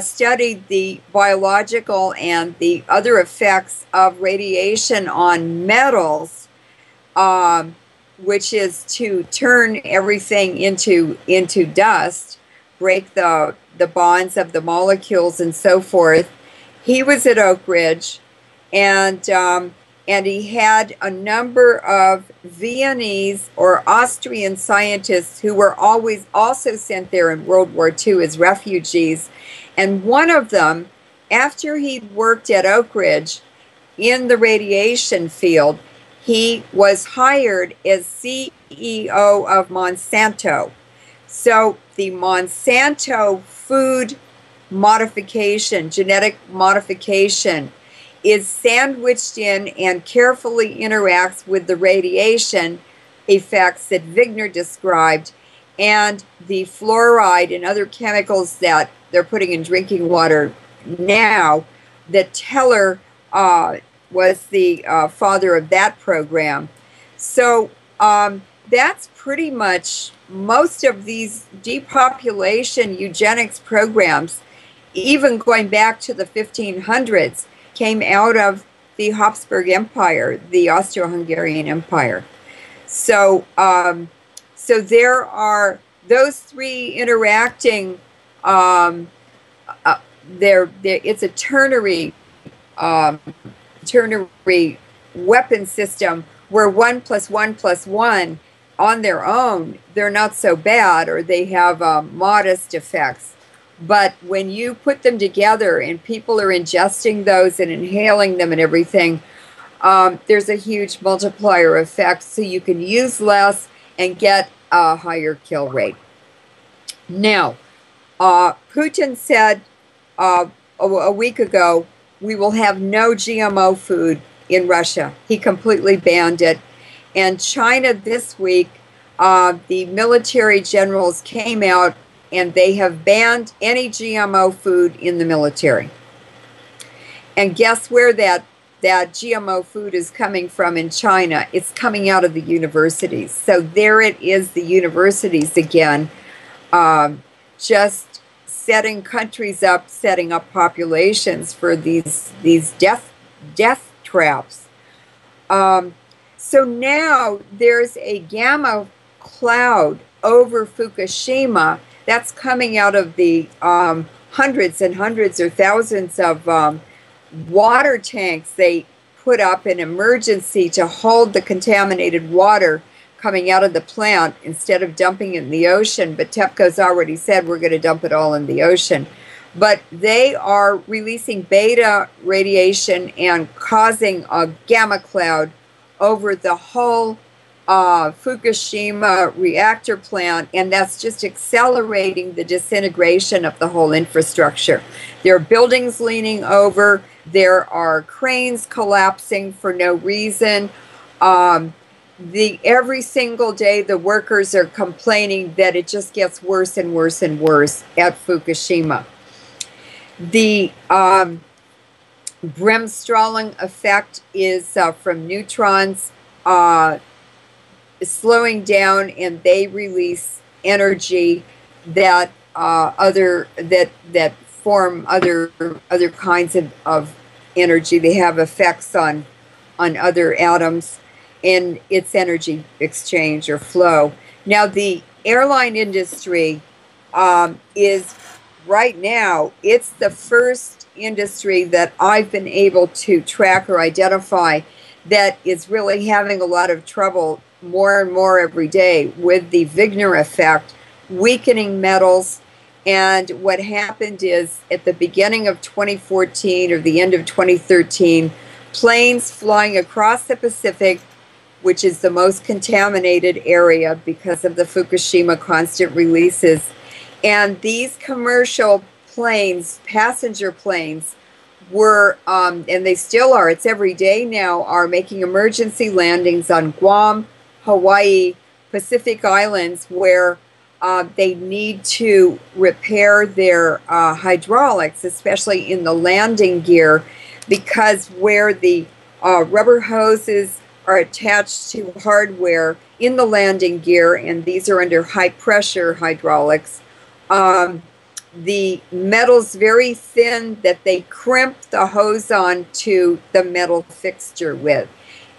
studied the biological and the other effects of radiation on metals, which is to turn everything into dust, break the bonds of the molecules and so forth. He was at Oak Ridge, and he had a number of Viennese or Austrian scientists who were always also sent there in World War II as refugees. And one of them, after he'd worked at Oak Ridge in the radiation field, he was hired as CEO of Monsanto. So the Monsanto food modification, genetic modification, is sandwiched in and carefully interacts with the radiation effects that Wigner described and the fluoride and other chemicals that they're putting in drinking water now, that Teller was the father of that program. So that's pretty much most of these depopulation eugenics programs, even going back to the 1500s, came out of the Habsburg Empire, the Austro-Hungarian Empire. So, so there are those three interacting. It's a ternary weapon system where 1 + 1 + 1 on their own, they're not so bad, or they have modest effects. But when you put them together and people are ingesting those and inhaling them and everything, there's a huge multiplier effect, so you can use less and get a higher kill rate. Now, Putin said a week ago, we will have no GMO food in Russia. He completely banned it. And China this week, the military generals came out and they have banned any GMO food in the military. And guess where that GMO food is coming from in China? It's coming out of the universities. So there it is, the universities again, just setting countries up, setting up populations for these death traps. So now there's a gamma cloud over Fukushima that's coming out of the hundreds and hundreds or thousands of water tanks they put up in emergency to hold the contaminated water coming out of the plant instead of dumping it in the ocean. But TEPCO's already said we're going to dump it all in the ocean. But they are releasing beta radiation and causing a gamma cloud over the whole Fukushima reactor plant, and that's just accelerating the disintegration of the whole infrastructure. There are buildings leaning over, there are cranes collapsing for no reason. Every single day the workers are complaining that it just gets worse and worse and worse at Fukushima. The Bremsstrahlung effect is from neutrons slowing down, and they release energy that form other kinds of energy. They have effects on other atoms in its energy exchange or flow. Now the airline industry is right now, it's the first industry that I've been able to track or identify that is really having a lot of trouble more and more every day with the Wigner effect, weakening metals. And what happened is at the beginning of 2014 or the end of 2013, planes flying across the Pacific, which is the most contaminated area because of the Fukushima constant releases, and these commercial planes, passenger planes, were, and they still are, it's every day now, are making emergency landings on Guam, Hawaii, Pacific Islands, where they need to repair their hydraulics, especially in the landing gear, because where the rubber hoses are attached to hardware in the landing gear, and these are under high pressure hydraulics, the metal's very thin that they crimp the hose on to the metal fixture with.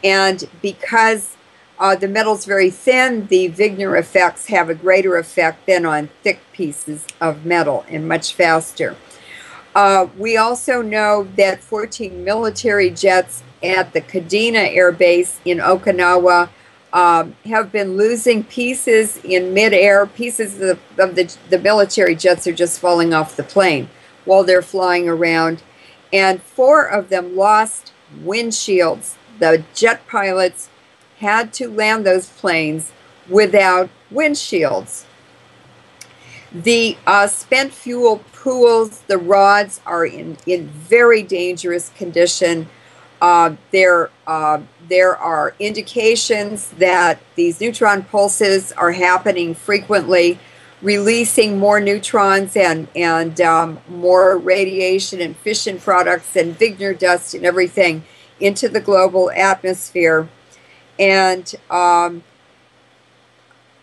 And because the metal's very thin, the Wigner effects have a greater effect than on thick pieces of metal and much faster. We also know that 14 military jets at the Kadena Air Base in Okinawa have been losing pieces in midair. Pieces of the military jets are just falling off the plane while they're flying around. And 4 of them lost windshields. The jet pilots had to land those planes without windshields. The spent fuel pools, the rods, are in very dangerous condition. There are indications that these neutron pulses are happening frequently, releasing more neutrons and more radiation and fission products and Wigner dust and everything into the global atmosphere. And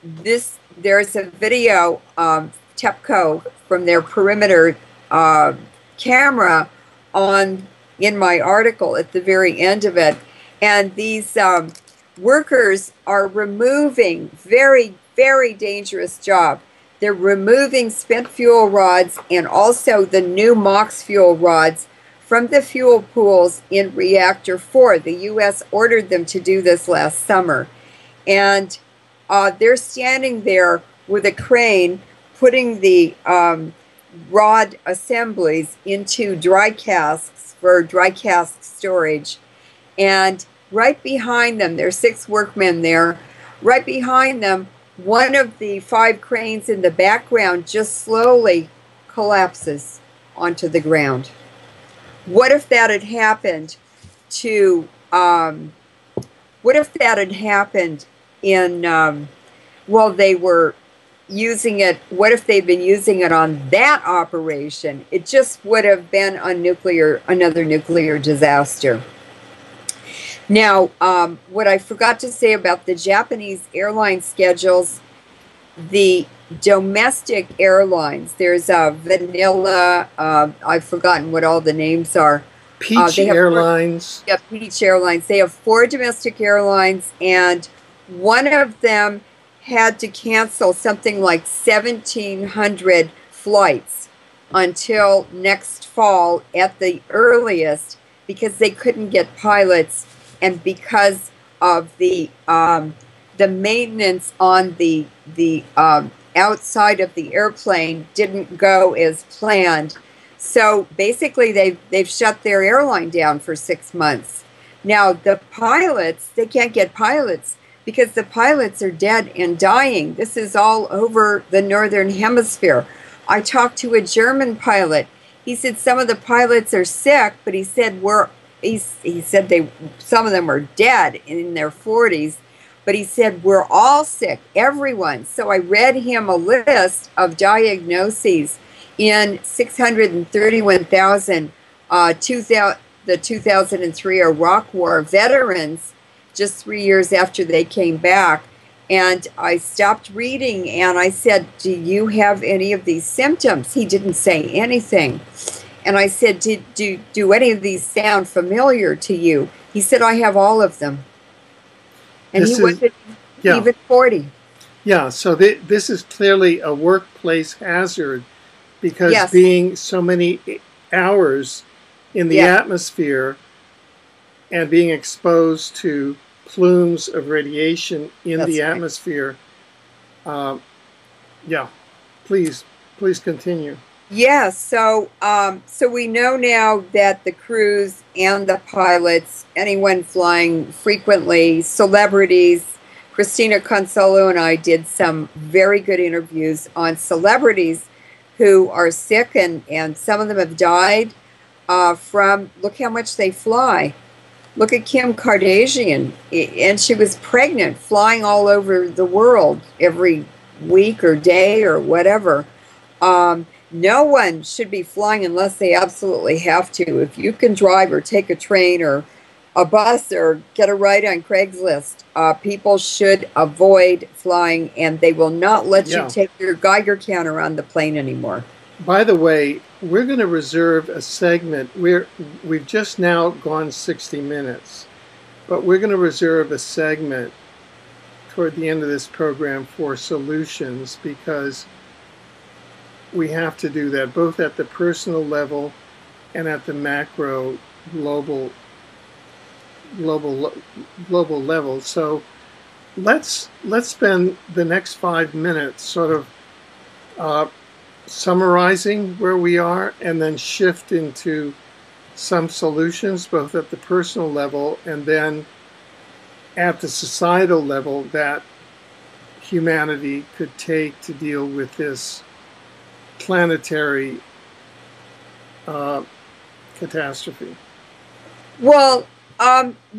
there's a video, TEPCO, from their perimeter camera in my article at the very end of it. And these workers are removing, very, very dangerous job. They're removing spent fuel rods and also the new MOX fuel rods from the fuel pools in reactor 4. The U.S. ordered them to do this last summer. And they're standing there with a crane putting the rod assemblies into dry casks for dry cask storage. And right behind them, there's 6 workmen there. Right behind them, one of the 5 cranes in the background just slowly collapses onto the ground. What if that had happened to, what if that had happened in, while they were using it, what if they'd been using it on that operation? It just would have been another nuclear disaster. Now, what I forgot to say about the Japanese airline schedules, the domestic airlines, there's Vanilla, I've forgotten what all the names are. Peach Airlines. Yeah, Peach Airlines. They have 4 domestic airlines, and one of them had to cancel something like 1,700 flights until next fall at the earliest, because they couldn't get pilots, and because of the maintenance on the outside of the airplane didn't go as planned. So basically they've shut their airline down for 6 months. Now the pilots, they can't get pilots because the pilots are dead and dying. This is all over the Northern Hemisphere. I talked to a German pilot. He said some of the pilots are sick, but he said some of them are dead in their 40s. But he said, we're all sick, everyone. So I read him a list of diagnoses in 631,000 the 2003 Iraq War veterans, just 3 years after they came back. And I stopped reading and I said, do you have any of these symptoms? He didn't say anything. And I said, do any of these sound familiar to you? He said, I have all of them. And he wasn't even 40. Yeah, so this is clearly a workplace hazard because being so many hours in the atmosphere and being exposed to plumes of radiation in That's the right. atmosphere. Yeah, please continue. Yeah, so we know now that the crews and the pilots, anyone flying frequently, celebrities, Christina Consolo and I did some very good interviews on celebrities who are sick, and some of them have died from, look how much they fly. Look at Kim Kardashian, and she was pregnant, flying all over the world every week or day or whatever. No one should be flying unless they absolutely have to. If you can drive or take a train or a bus or get a ride on Craigslist, people should avoid flying, and they will not let you Yeah. take your Geiger counter on the plane anymore. By the way, we're going to reserve a segment. We've just now gone 60 minutes, but we're going to reserve a segment toward the end of this program for solutions, because we have to do that both at the personal level and at the macro global level. So let's spend the next 5 minutes sort of summarizing where we are, and then shift into some solutions both at the personal level and then at the societal level that humanity could take to deal with this planetary catastrophe. Well,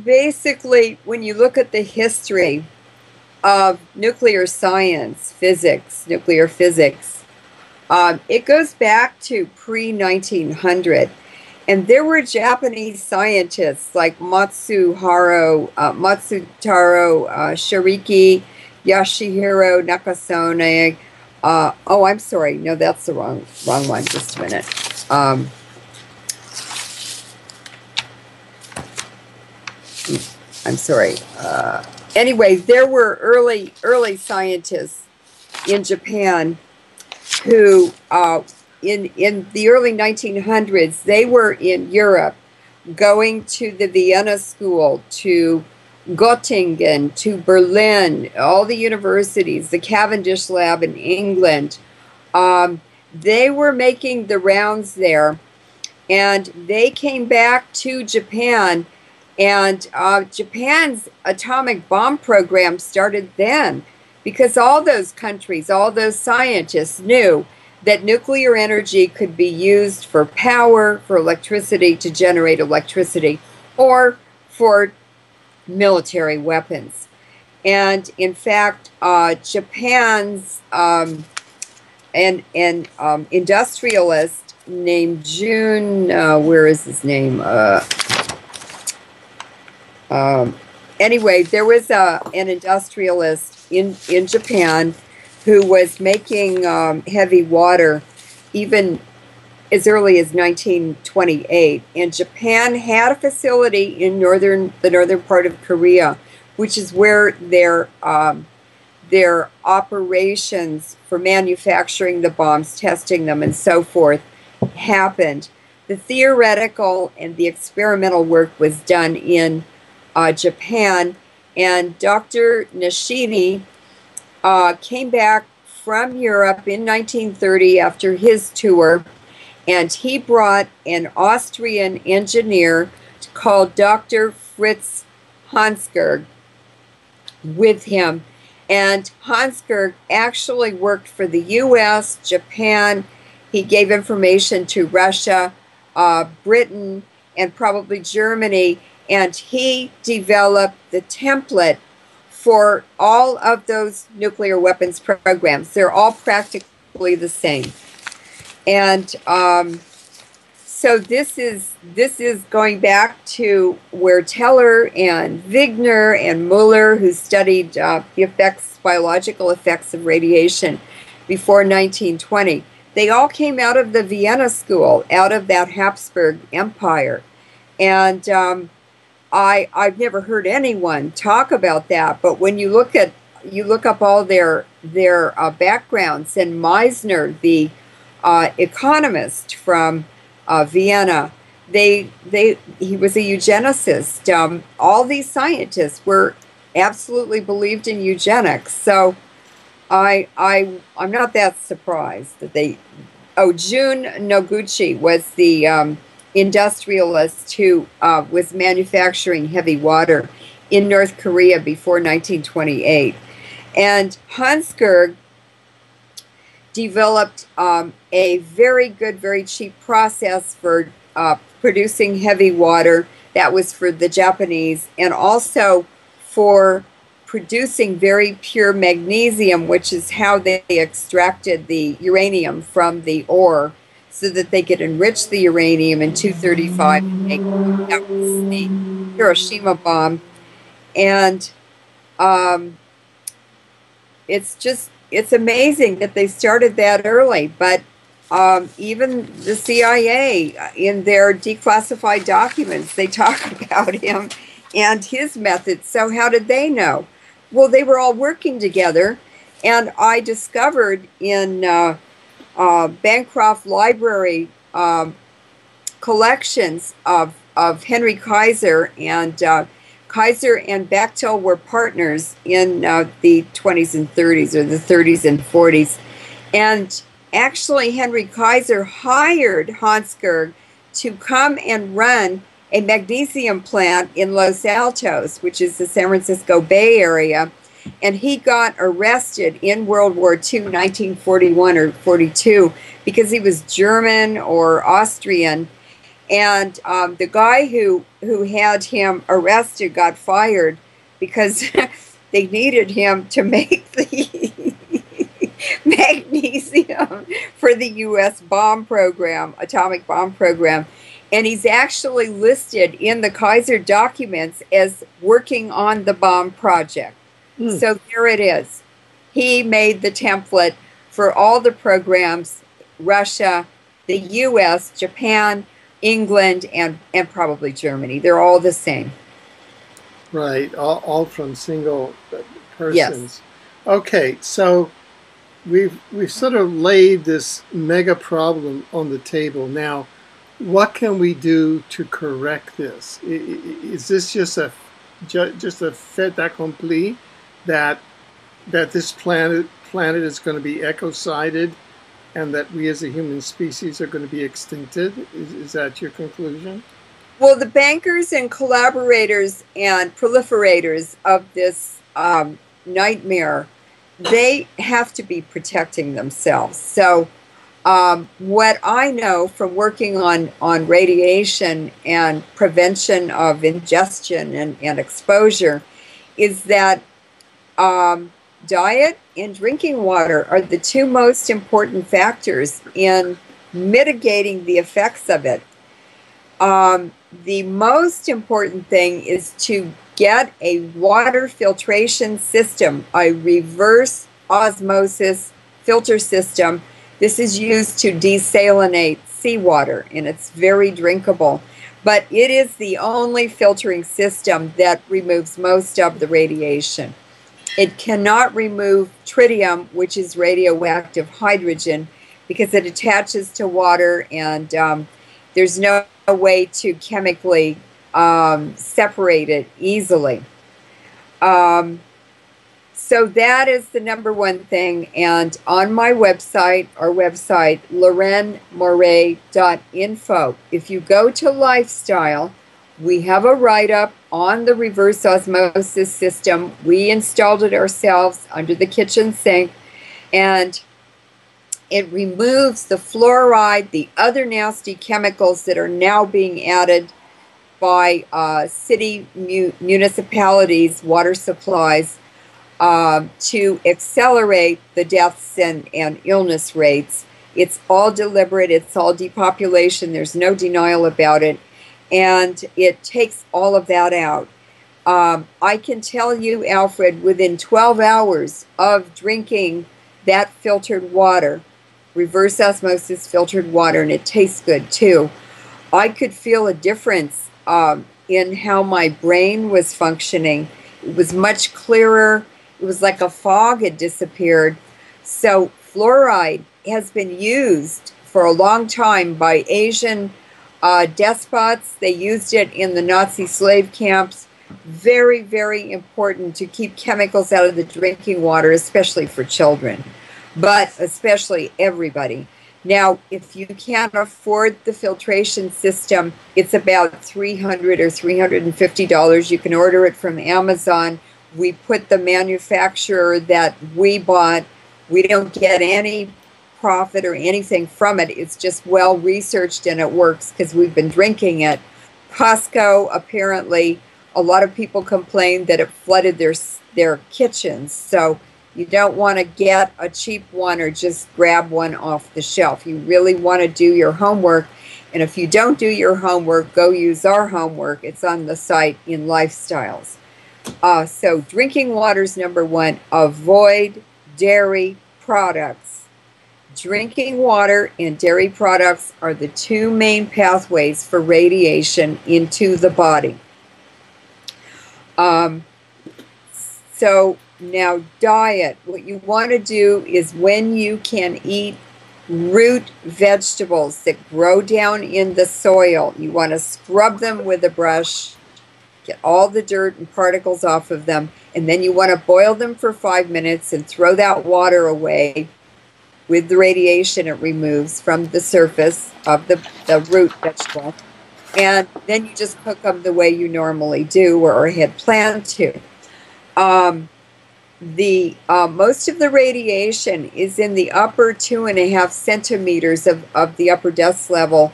basically, when you look at the history of nuclear science, physics, nuclear physics, it goes back to pre-1900. And there were Japanese scientists like Matsutaro Shiriki, Yasuhiro Nakasone. Oh, I'm sorry. No, that's the wrong one. Just a minute. I'm sorry. Anyway, there were early scientists in Japan who, in the early 1900s, they were in Europe, going to the Vienna School, to Göttingen, to Berlin, all the universities, the Cavendish Lab in England. They were making the rounds there, and they came back to Japan, and Japan's atomic bomb program started then, because all those countries, all those scientists knew that nuclear energy could be used for power, for electricity, to generate electricity, or for military weapons. And in fact, Japan's industrialist named Jun, where is his name? Anyway, there was an industrialist in Japan who was making heavy water even as early as 1928. And Japan had a facility in the northern part of Korea, which is where their operations for manufacturing the bombs, testing them, and so forth happened. The theoretical and the experimental work was done in Japan, and Dr. Nishini came back from Europe in 1930 after his tour, and he brought an Austrian engineer called Dr. Fritz Hansberg with him. And Hansberg actually worked for the US, Japan. He gave information to Russia, Britain, and probably Germany, and he developed the template for all of those nuclear weapons programs. They're all practically the same. And so this is going back to where Teller and Wigner and Muller, who studied the biological effects of radiation before 1920, they all came out of the Vienna School, out of that Habsburg Empire. And I've never heard anyone talk about that, but when you look up all their backgrounds, and Meissner, the economist from Vienna, he was a eugenicist. All these scientists were absolutely believed in eugenics. So I'm not that surprised that they. Oh, Jun Noguchi was the industrialist who was manufacturing heavy water in North Korea before 1928. And Hansberg developed a very good, very cheap process for producing heavy water that was for the Japanese, and also for producing very pure magnesium, which is how they extracted the uranium from the ore so that they could enrich the uranium in 235 and make that was the Hiroshima bomb. And um, it's amazing that they started that early. But even the CIA, in their declassified documents, they talk about him and his methods. So how did they know? Well, they were all working together, and I discovered in Bancroft Library collections of Henry Kaiser, and Kaiser and Bechtel were partners in the 20s and 30s, or the 30s and 40s. And actually, Henry Kaiser hired Hansberg to come and run a magnesium plant in Los Altos, which is the San Francisco Bay Area. And he got arrested in World War II, 1941 or 42, because he was German or Austrian. And the guy who had him arrested got fired because they needed him to make the magnesium for the U.S. bomb program, atomic bomb program. And he's actually listed in the Kaiser documents as working on the bomb project. Mm. So there it is. He made the template for all the programs, Russia, the U.S., Japan, England, and probably Germany. They're all the same. Right, all from single persons. Yes. Okay, so we've sort of laid this mega problem on the table. Now, what can we do to correct this? Is this just a fait accompli that this planet is going to be ecocided, and that we as a human species are going to be extincted? Is that your conclusion? Well, the bankers and collaborators and proliferators of this nightmare, they have to be protecting themselves. So what I know from working on radiation and prevention of ingestion and exposure is that diet and drinking water are the two most important factors in mitigating the effects of it. The most important thing is to get a water filtration system, a reverse osmosis filter system. This is used to desalinate seawater, and it's very drinkable. But it is the only filtering system that removes most of the radiation. It cannot remove tritium, which is radioactive hydrogen, because it attaches to water, and there's no way to chemically separate it easily. So that is the number one thing. And on my website, our website, LeurenMoret.info, if you go to lifestyle, we have a write-up on the reverse osmosis system. We installed it ourselves under the kitchen sink, and it removes the fluoride, the other nasty chemicals that are now being added by city municipalities, water supplies, to accelerate the deaths and illness rates. It's all deliberate. It's all depopulation. There's no denial about it. And it takes all of that out. I can tell you, Alfred, within 12 hours of drinking that filtered water, reverse osmosis filtered water, and it tastes good too, I could feel a difference in how my brain was functioning. It was much clearer. It was like a fog had disappeared. So fluoride has been used for a long time by Asian despots. They used it in the Nazi slave camps. Very, very important to keep chemicals out of the drinking water, especially for children, but especially everybody. Now, if you can't afford the filtration system, it's about $300 or $350. You can order it from Amazon. We put the manufacturer that we bought. We don't get any profit or anything from it. It's just well researched and it works because we've been drinking it. Costco, apparently, a lot of people complained that it flooded their kitchens. So you don't want to get a cheap one or just grab one off the shelf. You really want to do your homework. And if you don't do your homework, go use our homework. It's on the site in Lifestyles. So drinking water's number one. Avoid dairy products. Drinking water and dairy products are the two main pathways for radiation into the body. So now diet, what you want to do is when you can eat root vegetables that grow down in the soil, you want to scrub them with a brush, get all the dirt and particles off of them, and then you want to boil them for 5 minutes and throw that water away with the radiation it removes from the surface of the root vegetable. And then you just cook them the way you normally do or had planned to. Most of the radiation is in the upper 2.5 centimeters of the upper dust level.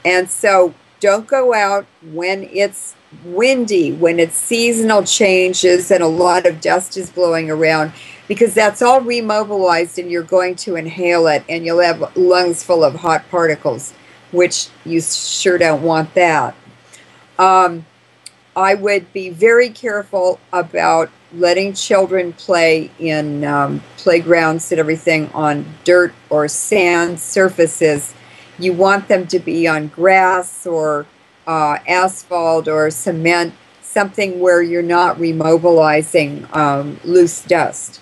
And so don't go out when it's windy, when it's seasonal changes and a lot of dust is blowing around, because that's all remobilized and you're going to inhale it and you'll have lungs full of hot particles, which you sure don't want that. I would be very careful about letting children play in playgrounds and everything on dirt or sand surfaces. You want them to be on grass or asphalt or cement, something where you're not remobilizing loose dust.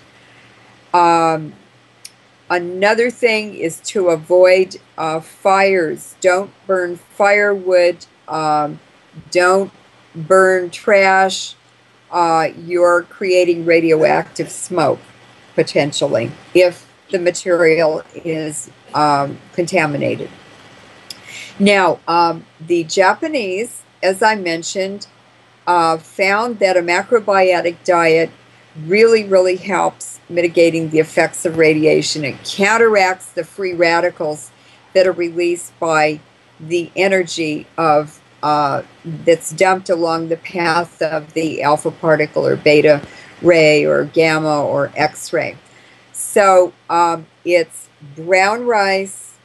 Another thing is to avoid fires. Don't burn firewood. Don't burn trash. You're creating radioactive smoke, potentially, if the material is contaminated. Now, the Japanese, as I mentioned, found that a macrobiotic diet really, really helps mitigating the effects of radiation. It counteracts the free radicals that are released by the energy of that's dumped along the path of the alpha particle or beta ray or gamma or X-ray. So it's brown rice,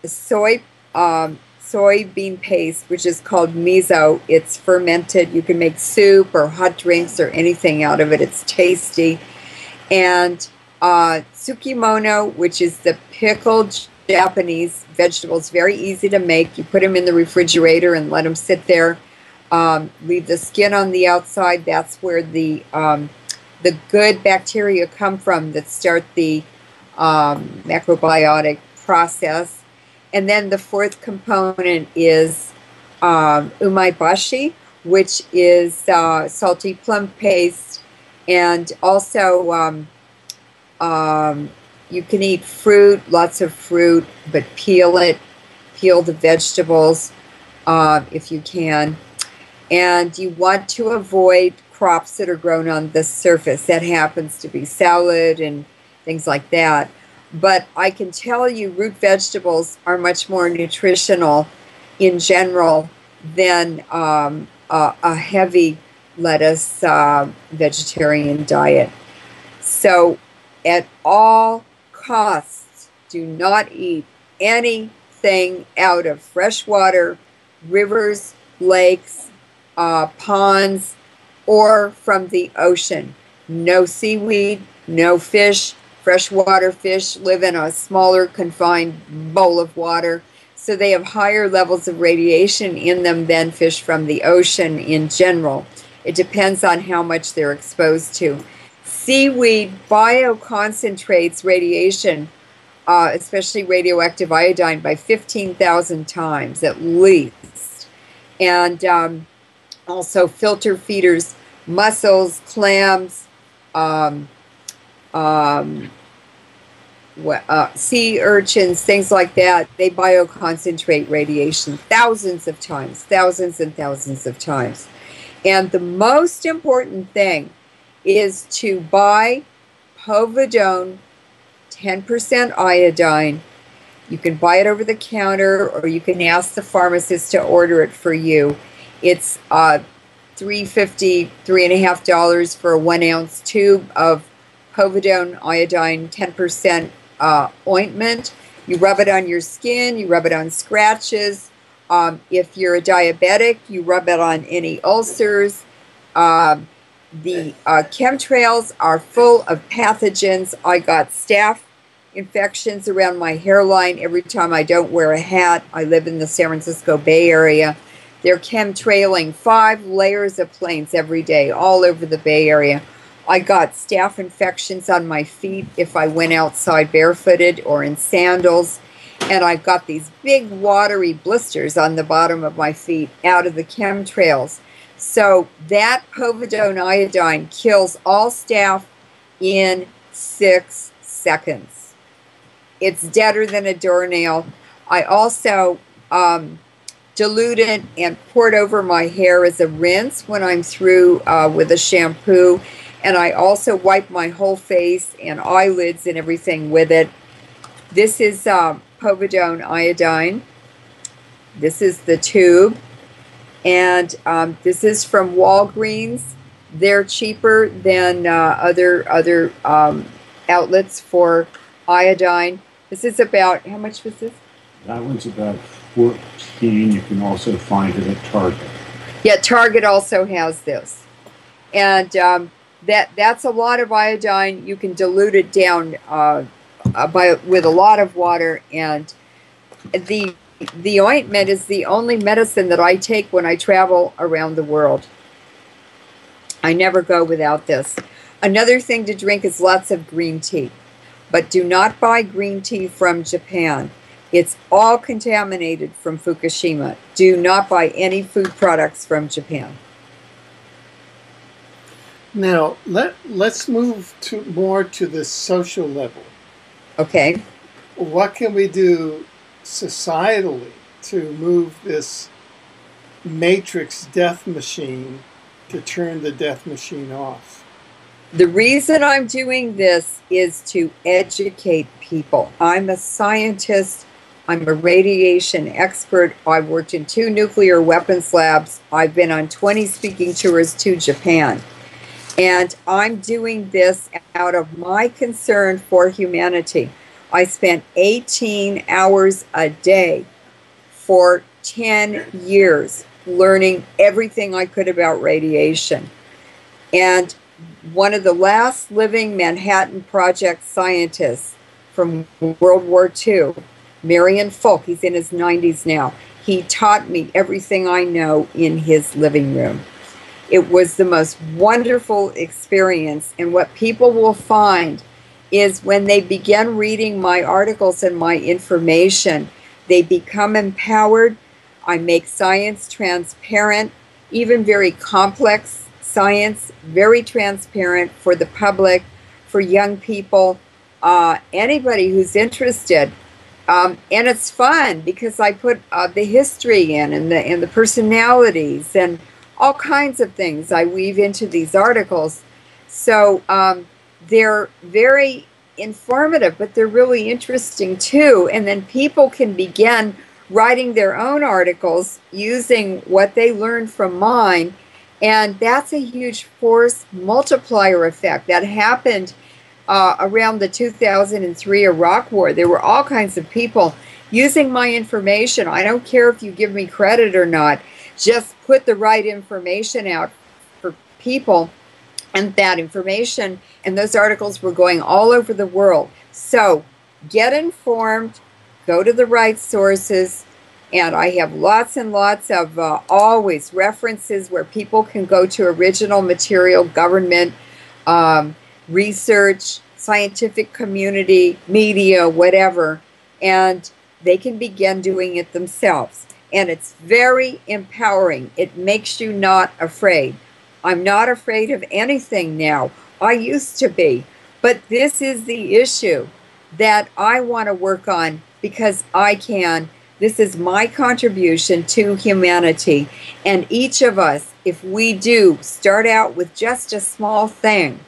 soybean paste, which is called miso. It's fermented. You can make soup or hot drinks or anything out of it. It's tasty. And tsukimono, which is the pickled Japanese vegetables, very easy to make. You put them in the refrigerator and let them sit there. Leave the skin on the outside. That's where the good bacteria come from that start the macrobiotic process. And then the fourth component is umaibashi, which is salty plum paste. And also you can eat fruit, lots of fruit, but peel it. Peel the vegetables if you can. And you want to avoid crops that are grown on the surface. That happens to be salad and things like that. But I can tell you root vegetables are much more nutritional in general than a heavy lettuce vegetarian diet. So at all costs, do not eat anything out of fresh water, rivers, lakes, ponds, or from the ocean. No seaweed, no fish. Freshwater fish live in a smaller confined bowl of water, so they have higher levels of radiation in them than fish from the ocean in general. It depends on how much they're exposed to. Seaweed bioconcentrates radiation especially radioactive iodine, by 15,000 times at least. And also filter feeders, mussels, clams, um, um, sea urchins, things like that. They bioconcentrate radiation thousands of times, thousands and thousands of times. And the most important thing is to buy povidone 10% iodine. You can buy it over the counter, or you can ask the pharmacist to order it for you. It's $3.50, $3.50 for a 1 ounce tube of povidone iodine 10% ointment. You rub it on your skin, you rub it on scratches. If you're a diabetic, you rub it on any ulcers. The chemtrails are full of pathogens. I got staph infections around my hairline every time I don't wear a hat. I live in the San Francisco Bay Area. They're chemtrailing 5 layers of planes every day all over the Bay Area. I got staph infections on my feet if I went outside barefooted or in sandals. And I've got these big watery blisters on the bottom of my feet out of the chemtrails. So that povidone iodine kills all staph in 6 seconds. It's deader than a doornail. I also dilute it and pour it over my hair as a rinse when I'm through with a shampoo. And I also wipe my whole face and eyelids and everything with it. This is povidone iodine. This is the tube. And this is from Walgreens. They're cheaper than other outlets for iodine. This is about, how much was this? That one's about 14. You can also find it at Target. Yeah, Target also has this. And that's a lot of iodine. You can dilute it down with a lot of water. And the ointment is the only medicine that I take when I travel around the world. I never go without this. Another thing to drink is lots of green tea. But do not buy green tea from Japan. It's all contaminated from Fukushima. Do not buy any food products from Japan. Now, let's move more to the social level. Okay. What can we do societally to move this matrix death machine to turn the death machine off? The reason I'm doing this is to educate people. I'm a scientist. I'm a radiation expert. I've worked in 2 nuclear weapons labs. I've been on 20 speaking tours to Japan. And I'm doing this out of my concern for humanity. I spent 18 hours a day for 10 years learning everything I could about radiation. And one of the last living Manhattan Project scientists from World War II, Marion Folk, he's in his 90s now, he taught me everything I know in his living room. It was the most wonderful experience, and what people will find is when they begin reading my articles and my information, they become empowered. I make science transparent, even very complex science, very transparent for the public, for young people, anybody who's interested. And it's fun because I put the history in and the personalities and all kinds of things I weave into these articles. So they're very informative, but they're really interesting too. And then people can begin writing their own articles using what they learned from mine. And that's a huge force multiplier effect that happened around the 2003 Iraq War. There were all kinds of people using my information. I don't care if you give me credit or not. Just put the right information out for people, and that information and those articles were going all over the world. So get informed, go to the right sources, and I have lots and lots of always references where people can go to original material, government, research, scientific community, media, whatever, and they can begin doing it themselves. And it's very empowering. It makes you not afraid. I'm not afraid of anything now. I used to be. But this is the issue that I want to work on because I can. This is my contribution to humanity. And each of us, if we do start out with just a small thing,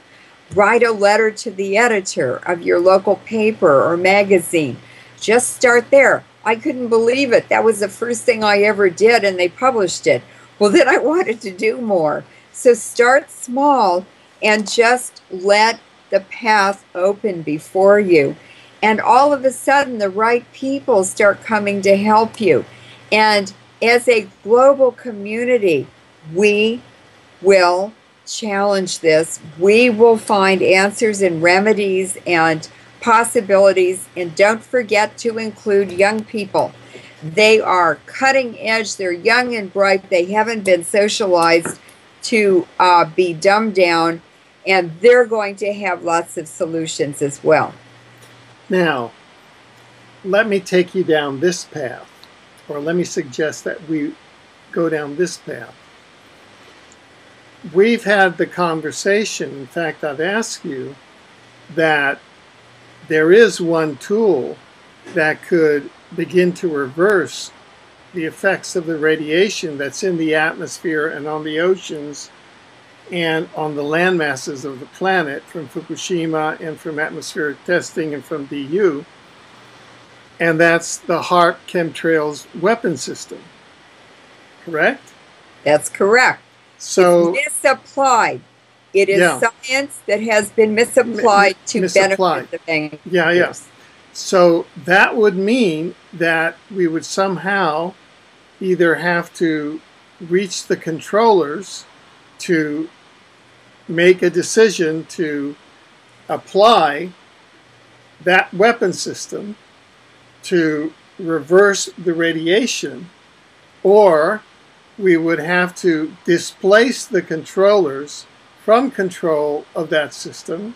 write a letter to the editor of your local paper or magazine. Just start there. I couldn't believe it. That was the first thing I ever did, and they published it. Well, then I wanted to do more. So start small and just let the path open before you. And all of a sudden, the right people start coming to help you. And as a global community, we will challenge this. We will find answers and remedies and possibilities. And don't forget to include young people. They are cutting edge. They're young and bright. They haven't been socialized to be dumbed down. And they're going to have lots of solutions as well. Now, let me take you down this path, or let me suggest that we go down this path. We've had the conversation, in fact, I've asked you that there is one tool that could begin to reverse the effects of the radiation that's in the atmosphere and on the oceans and on the land masses of the planet from Fukushima and from atmospheric testing and from DU, and that's the HAARP chemtrails weapon system, correct? That's correct. So it's misapplied. It is science that has been misapplied to benefit the bankers. Yeah. So that would mean that we would somehow either have to reach the controllers to make a decision to apply that weapon system to reverse the radiation, or we would have to displace the controllers from control of that system,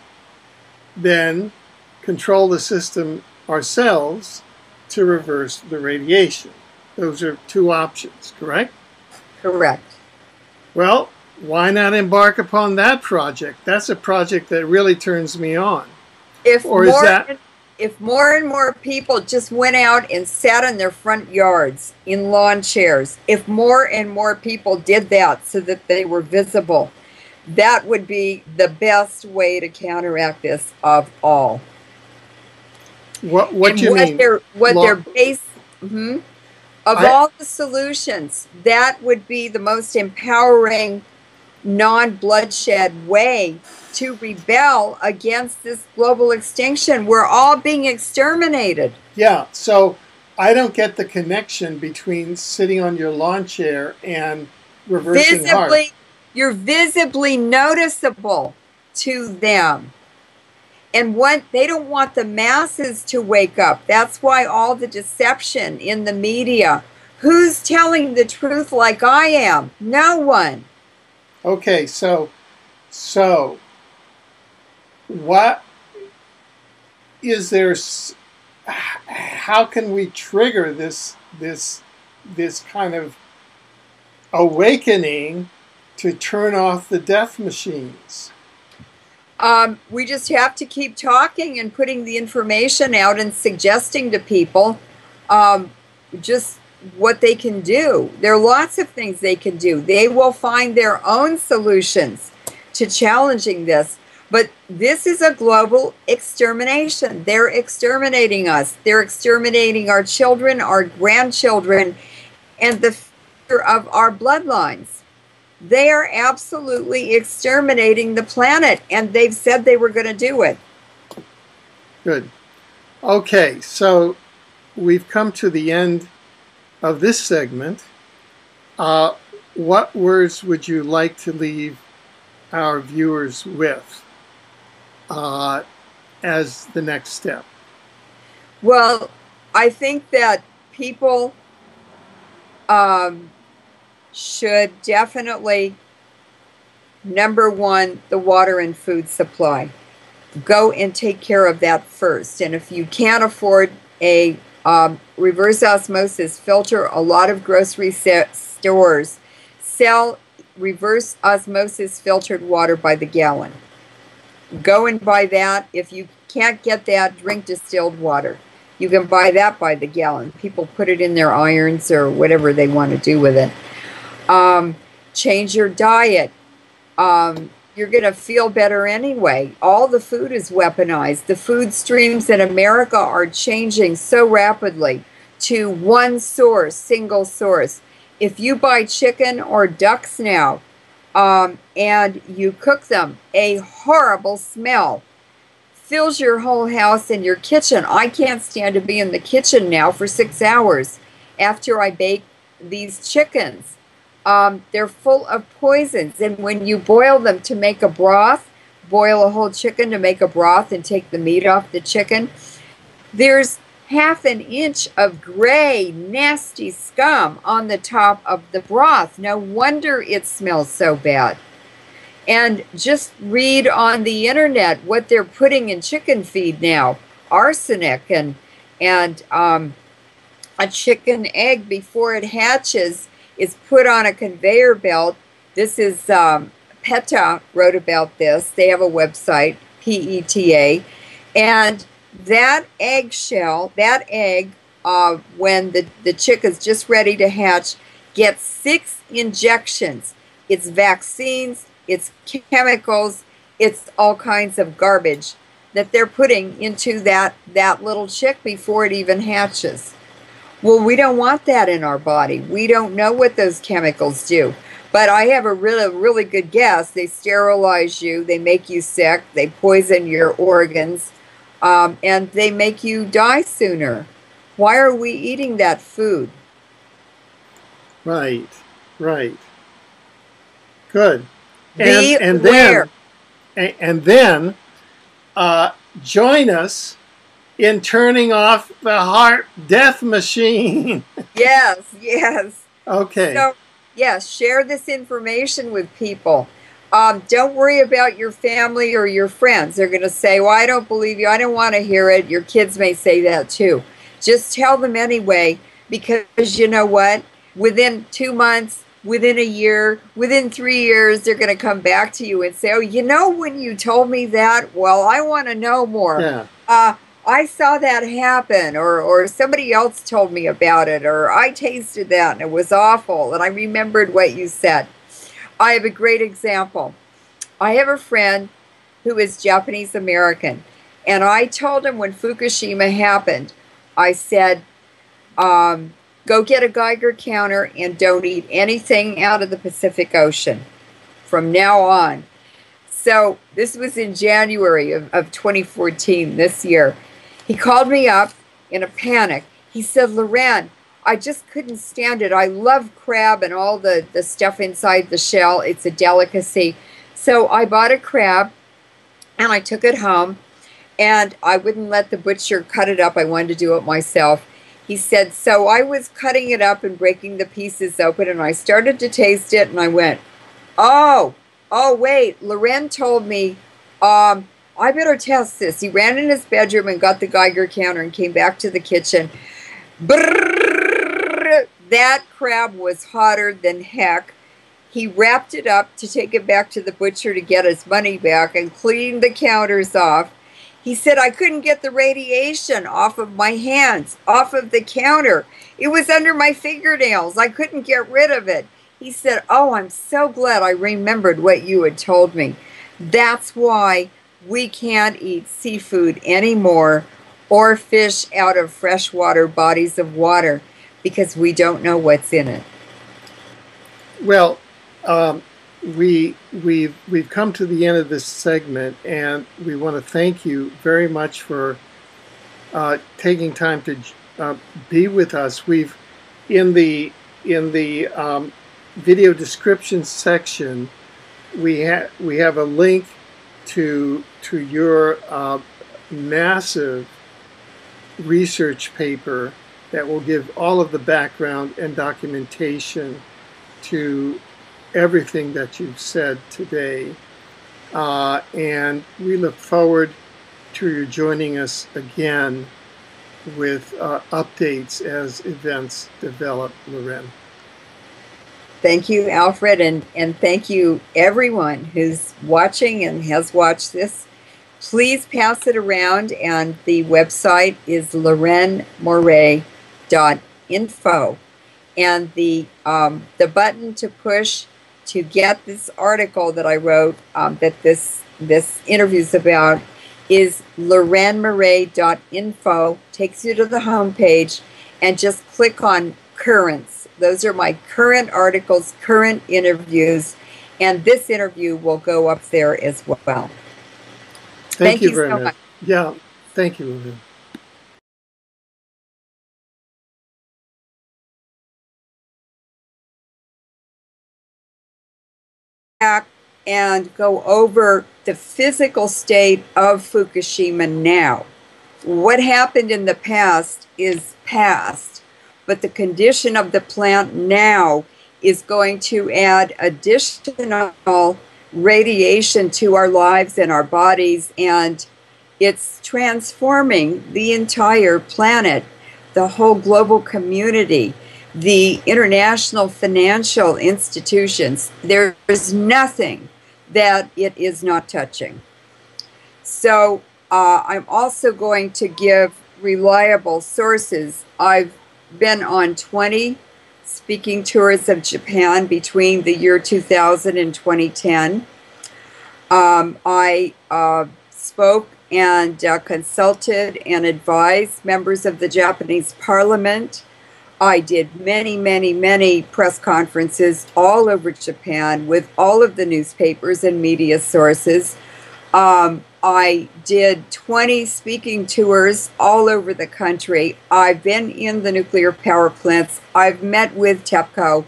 then control the system ourselves to reverse the radiation. Those are two options, correct? Correct. Well, why not embark upon that project? That's a project that really turns me on. If more and more people just went out and sat in their front yards in lawn chairs, if more and more people did that so that they were visible, that would be the best way to counteract this of all. What do you mean? All the solutions, that would be the most empowering, non-bloodshed way to rebel against this global extinction. We're all being exterminated. Yeah, so I don't get the connection between sitting on your lawn chair and reversing HAARP. You're visibly noticeable to them. And they don't want the masses to wake up. That's why all the deception in the media. Who's telling the truth like I am? No one. Okay, so what is there? How can we trigger this kind of awakening to turn off the death machines? We just have to keep talking and putting the information out and suggesting to people just what they can do. There are lots of things they can do. They will find their own solutions to challenging this. But this is a global extermination. They're exterminating us. They're exterminating our children, our grandchildren, and the future of our bloodlines. They are absolutely exterminating the planet, and they've said they were going to do it. Good. Okay, so we've come to the end of this segment. What words would you like to leave our viewers with as the next step? Well, I think that people should definitely, number one, the water and food supply. go and take care of that first. And if you can't afford a reverse osmosis filter, a lot of grocery stores sell reverse osmosis filtered water by the gallon. Go and buy that. If you can't get that, drink distilled water. You can buy that by the gallon. People put it in their irons or whatever they want to do with it. Change your diet. You're going to feel better anyway. All the food is weaponized. The food streams in America are changing so rapidly to one source, single source. If you buy chicken or ducks now, and you cook them, a horrible smell fills your whole house and your kitchen. I can't stand to be in the kitchen now for 6 hours after I bake these chickens. They're full of poisons, and when you boil them to make a broth, boil a whole chicken to make a broth and take the meat off the chicken, there's half an inch of gray, nasty scum on the top of the broth. No wonder it smells so bad. And just read on the internet what they're putting in chicken feed now. Arsenic and a chicken egg before it hatches is put on a conveyor belt. This is PETA wrote about this. They have a website, PETA, and that eggshell, that egg, when the chick is just ready to hatch, gets 6 injections. It's vaccines, it's chemicals, it's all kinds of garbage that they're putting into that little chick before it even hatches. Well, we don't want that in our body. We don't know what those chemicals do. But I have a really good guess. They sterilize you, they make you sick, they poison your organs, and they make you die sooner. Why are we eating that food? Right, right. Good. And then join us in turning off the HAARP death machine. Yes, yes. Okay. So, yes, share this information with people. Don't worry about your family or your friends. They're going to say, well, I don't believe you. I don't want to hear it. Your kids may say that too. Just tell them anyway, because you know what? Within 2 months, within a year, within 3 years, they're going to come back to you and say, oh, you know, when you told me that, well, I want to know more. Yeah. I saw that happen, or somebody else told me about it, or I tasted that and it was awful, and I remembered what you said. I have a great example. I have a friend who is Japanese American, and I told him when Fukushima happened, I said, go get a Geiger counter and don't eat anything out of the Pacific Ocean from now on. So this was in January of 2014, this year. He called me up in a panic. He said, Leuren, I just couldn't stand it. I love crab and all the stuff inside the shell. It's a delicacy. So I bought a crab and I took it home, and I wouldn't let the butcher cut it up. I wanted to do it myself. He said, so I was cutting it up and breaking the pieces open, and I started to taste it, and I went, oh, wait, Leuren told me, I better test this. He ran in his bedroom and got the Geiger counter and came back to the kitchen. Brrr, that crab was hotter than heck. He wrapped it up to take it back to the butcher to get his money back and cleaned the counters off. He said, I couldn't get the radiation off of my hands, off of the counter. It was under my fingernails. I couldn't get rid of it. He said, oh, I'm so glad I remembered what you had told me. That's why we can't eat seafood anymore or fish out of freshwater bodies of water, because we don't know what's in it. Well, we've come to the end of this segment, and we want to thank you very much for taking time to be with us. We've in the video description section, we have a link to your massive research paper that will give all of the background and documentation to everything that you've said today. And we look forward sure you're joining us again with updates as events develop, Leuren. Thank you, Alfred, and thank you everyone who's watching and has watched this. Please pass it around, and the website is LeurenMoret.info. And the button to push to get this article that I wrote that this interview's about is LeurenMoret.info. Takes you to the homepage, and just click on currents. Those are my current articles, current interviews, and this interview will go up there as well. Thank you very much. Yeah, thank you, Leuren. Back and go over the physical state of Fukushima now. What happened in the past is past, but the condition of the plant now is going to add additional radiation to our lives and our bodies, and it's transforming the entire planet, the whole global community, the international financial institutions. There is nothing that it is not touching. So I'm also going to give reliable sources. I've been on 20 speaking tours of Japan between the year 2000 and 2010. I spoke and consulted and advised members of the Japanese parliament. I did many press conferences all over Japan with all of the newspapers and media sources. I did 20 speaking tours all over the country. I've been in the nuclear power plants. I've met with TEPCO.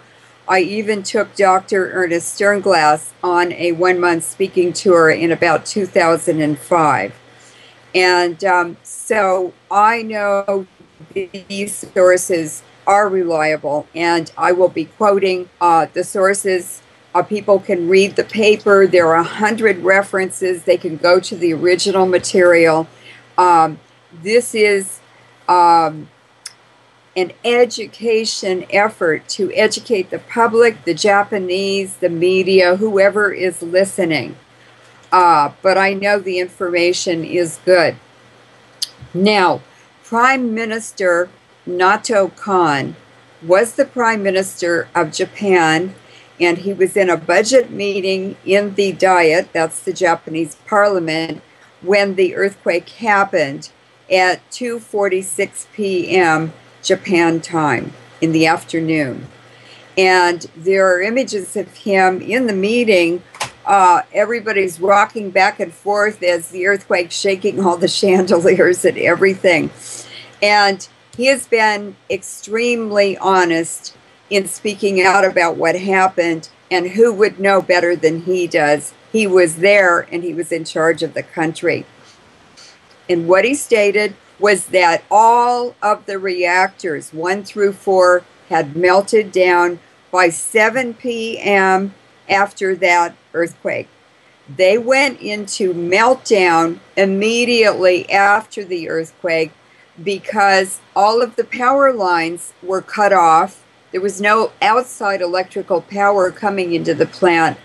I even took Dr. Ernest Sternglass on a 1-month speaking tour in about 2005. And so I know these sources are reliable, and I will be quoting the sources. People can read the paper. There are 100 references. They can go to the original material. This is an education effort to educate the public, the Japanese, the media, whoever is listening. But I know the information is good. Now, Prime Minister Nato Kan was the Prime Minister of Japan, and he was in a budget meeting in the Diet, that's the Japanese parliament, when the earthquake happened at 2:46 p.m. Japan time in the afternoon. And there are images of him in the meeting. Everybody's rocking back and forth as the earthquake's shaking all the chandeliers and everything. And he has been extremely honest in speaking out about what happened, and who would know better than he does? He was there, and he was in charge of the country. And what he stated was that all of the reactors, 1 through 4, had melted down by 7 p.m. after that earthquake. They went into meltdown immediately after the earthquake because all of the power lines were cut off. There was no outside electrical power coming into the plant,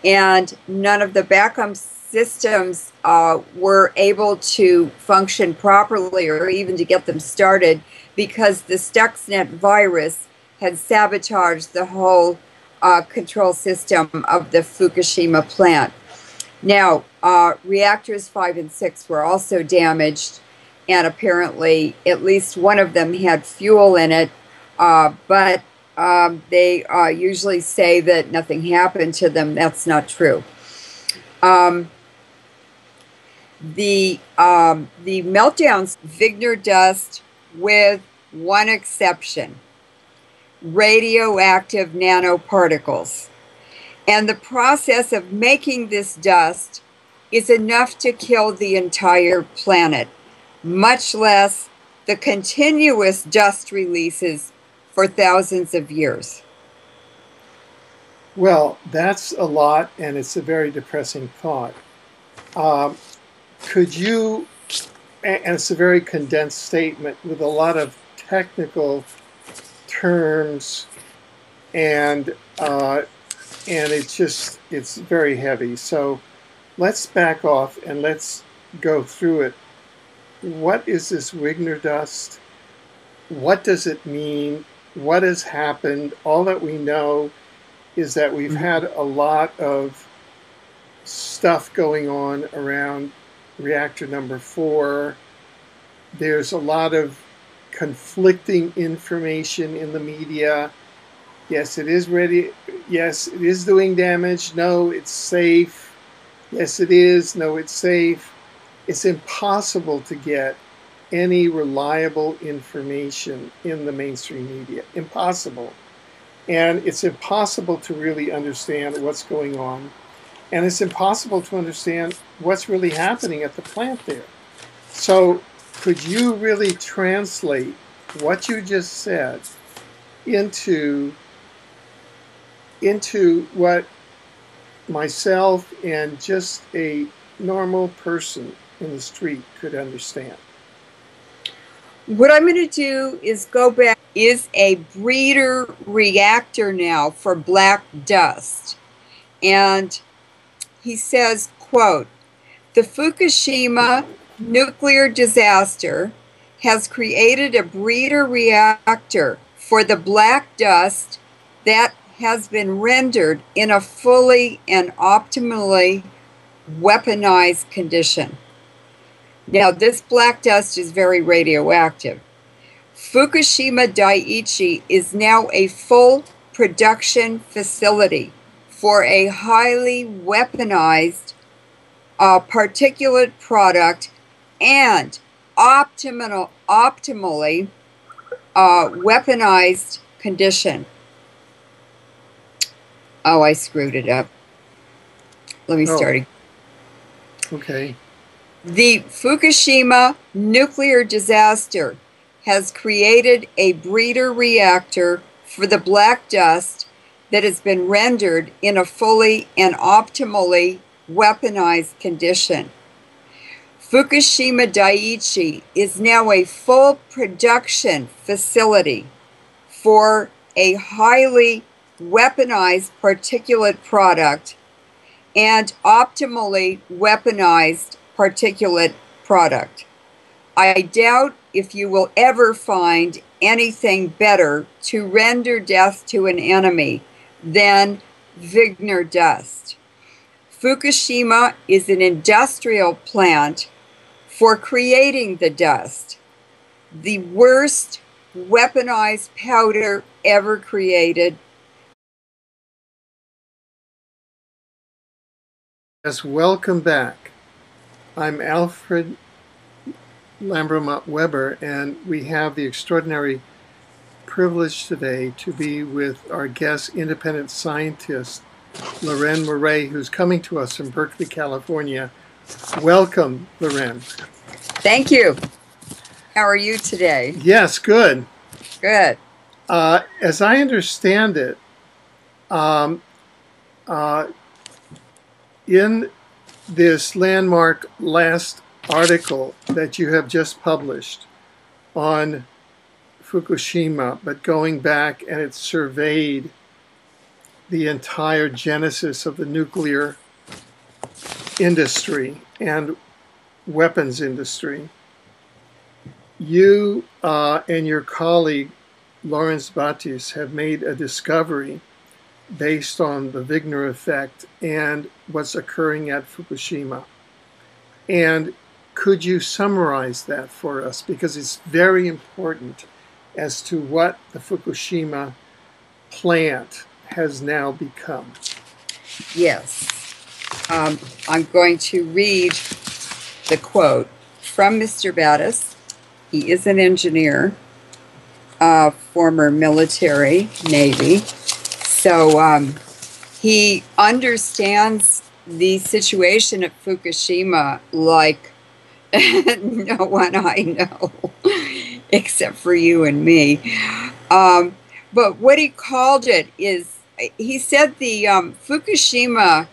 and none of the backup systems were able to function properly or even to get them started because the Stuxnet virus had sabotaged the whole control system of the Fukushima plant. Now, reactors 5 and 6 were also damaged, and apparently at least one of them had fuel in it, but they usually say that nothing happened to them. That's not true. The meltdowns, Wigner dust, with one exception: radioactive nanoparticles. And the process of making this dust is enough to kill the entire planet, much less the continuous dust releases for thousands of years. Well, that's a lot, and it's a very depressing thought. Could you and it's a very condensed statement with a lot of technical terms, and it's very heavy. So let's back off and let's go through it. What is this Wigner dust? What does it mean? What has happened? All that we know is that we've had a lot of stuff going on around reactor number 4. There's a lot of conflicting information in the media. Yes, it is ready. Yes, it is doing damage. No, it's safe. Yes, it is. No, it's safe. It's impossible to get any reliable information in the mainstream media. Impossible. And it's impossible to really understand what's going on. And it's impossible to understand what's really happening at the plant there. So could you really translate what you just said into what myself and just a normal person in the street could understand? What I'm going to do is go back. Is a breeder reactor now for black dust. And he says, quote, "The Fukushima nuclear disaster has created a breeder reactor for the black dust that has been rendered in a fully and optimally weaponized condition." Now, this black dust is very radioactive. Fukushima Daiichi is now a full production facility for a highly weaponized particulate product and optimally weaponized condition. Oh, I screwed it up. Let me start again. Okay. The Fukushima nuclear disaster has created a breeder reactor for the black dust that has been rendered in a fully and optimally weaponized condition. Fukushima Daiichi is now a full production facility for a highly weaponized particulate product and optimally weaponized particulate product. I doubt if you will ever find anything better to render death to an enemy than Wigner dust. Fukushima is an industrial plant for creating the dust, the worst weaponized powder ever created. Yes, welcome back. I'm Alfred Lambremont Weber, and we have the extraordinary privilege today to be with our guest independent scientist, Leuren Moret, who's coming to us from Berkeley, California. Welcome, Leuren. Thank you. How are you today? Yes, good. Good. As I understand it, in this landmark last article that you have just published on Fukushima, but going back and it surveyed the entire genesis of the nuclear industry and weapons industry, you and your colleague Lawrence Batis have made a discovery based on the Wigner effect and what's occurring at Fukushima. And could you summarize that for us? Because it's very important as to what the Fukushima plant has now become. Yes. I'm going to read the quote from Mr. Batis. He is an engineer, former military, Navy. So he understands the situation at Fukushima like no one I know, except for you and me. But what he called it is, he said the Fukushima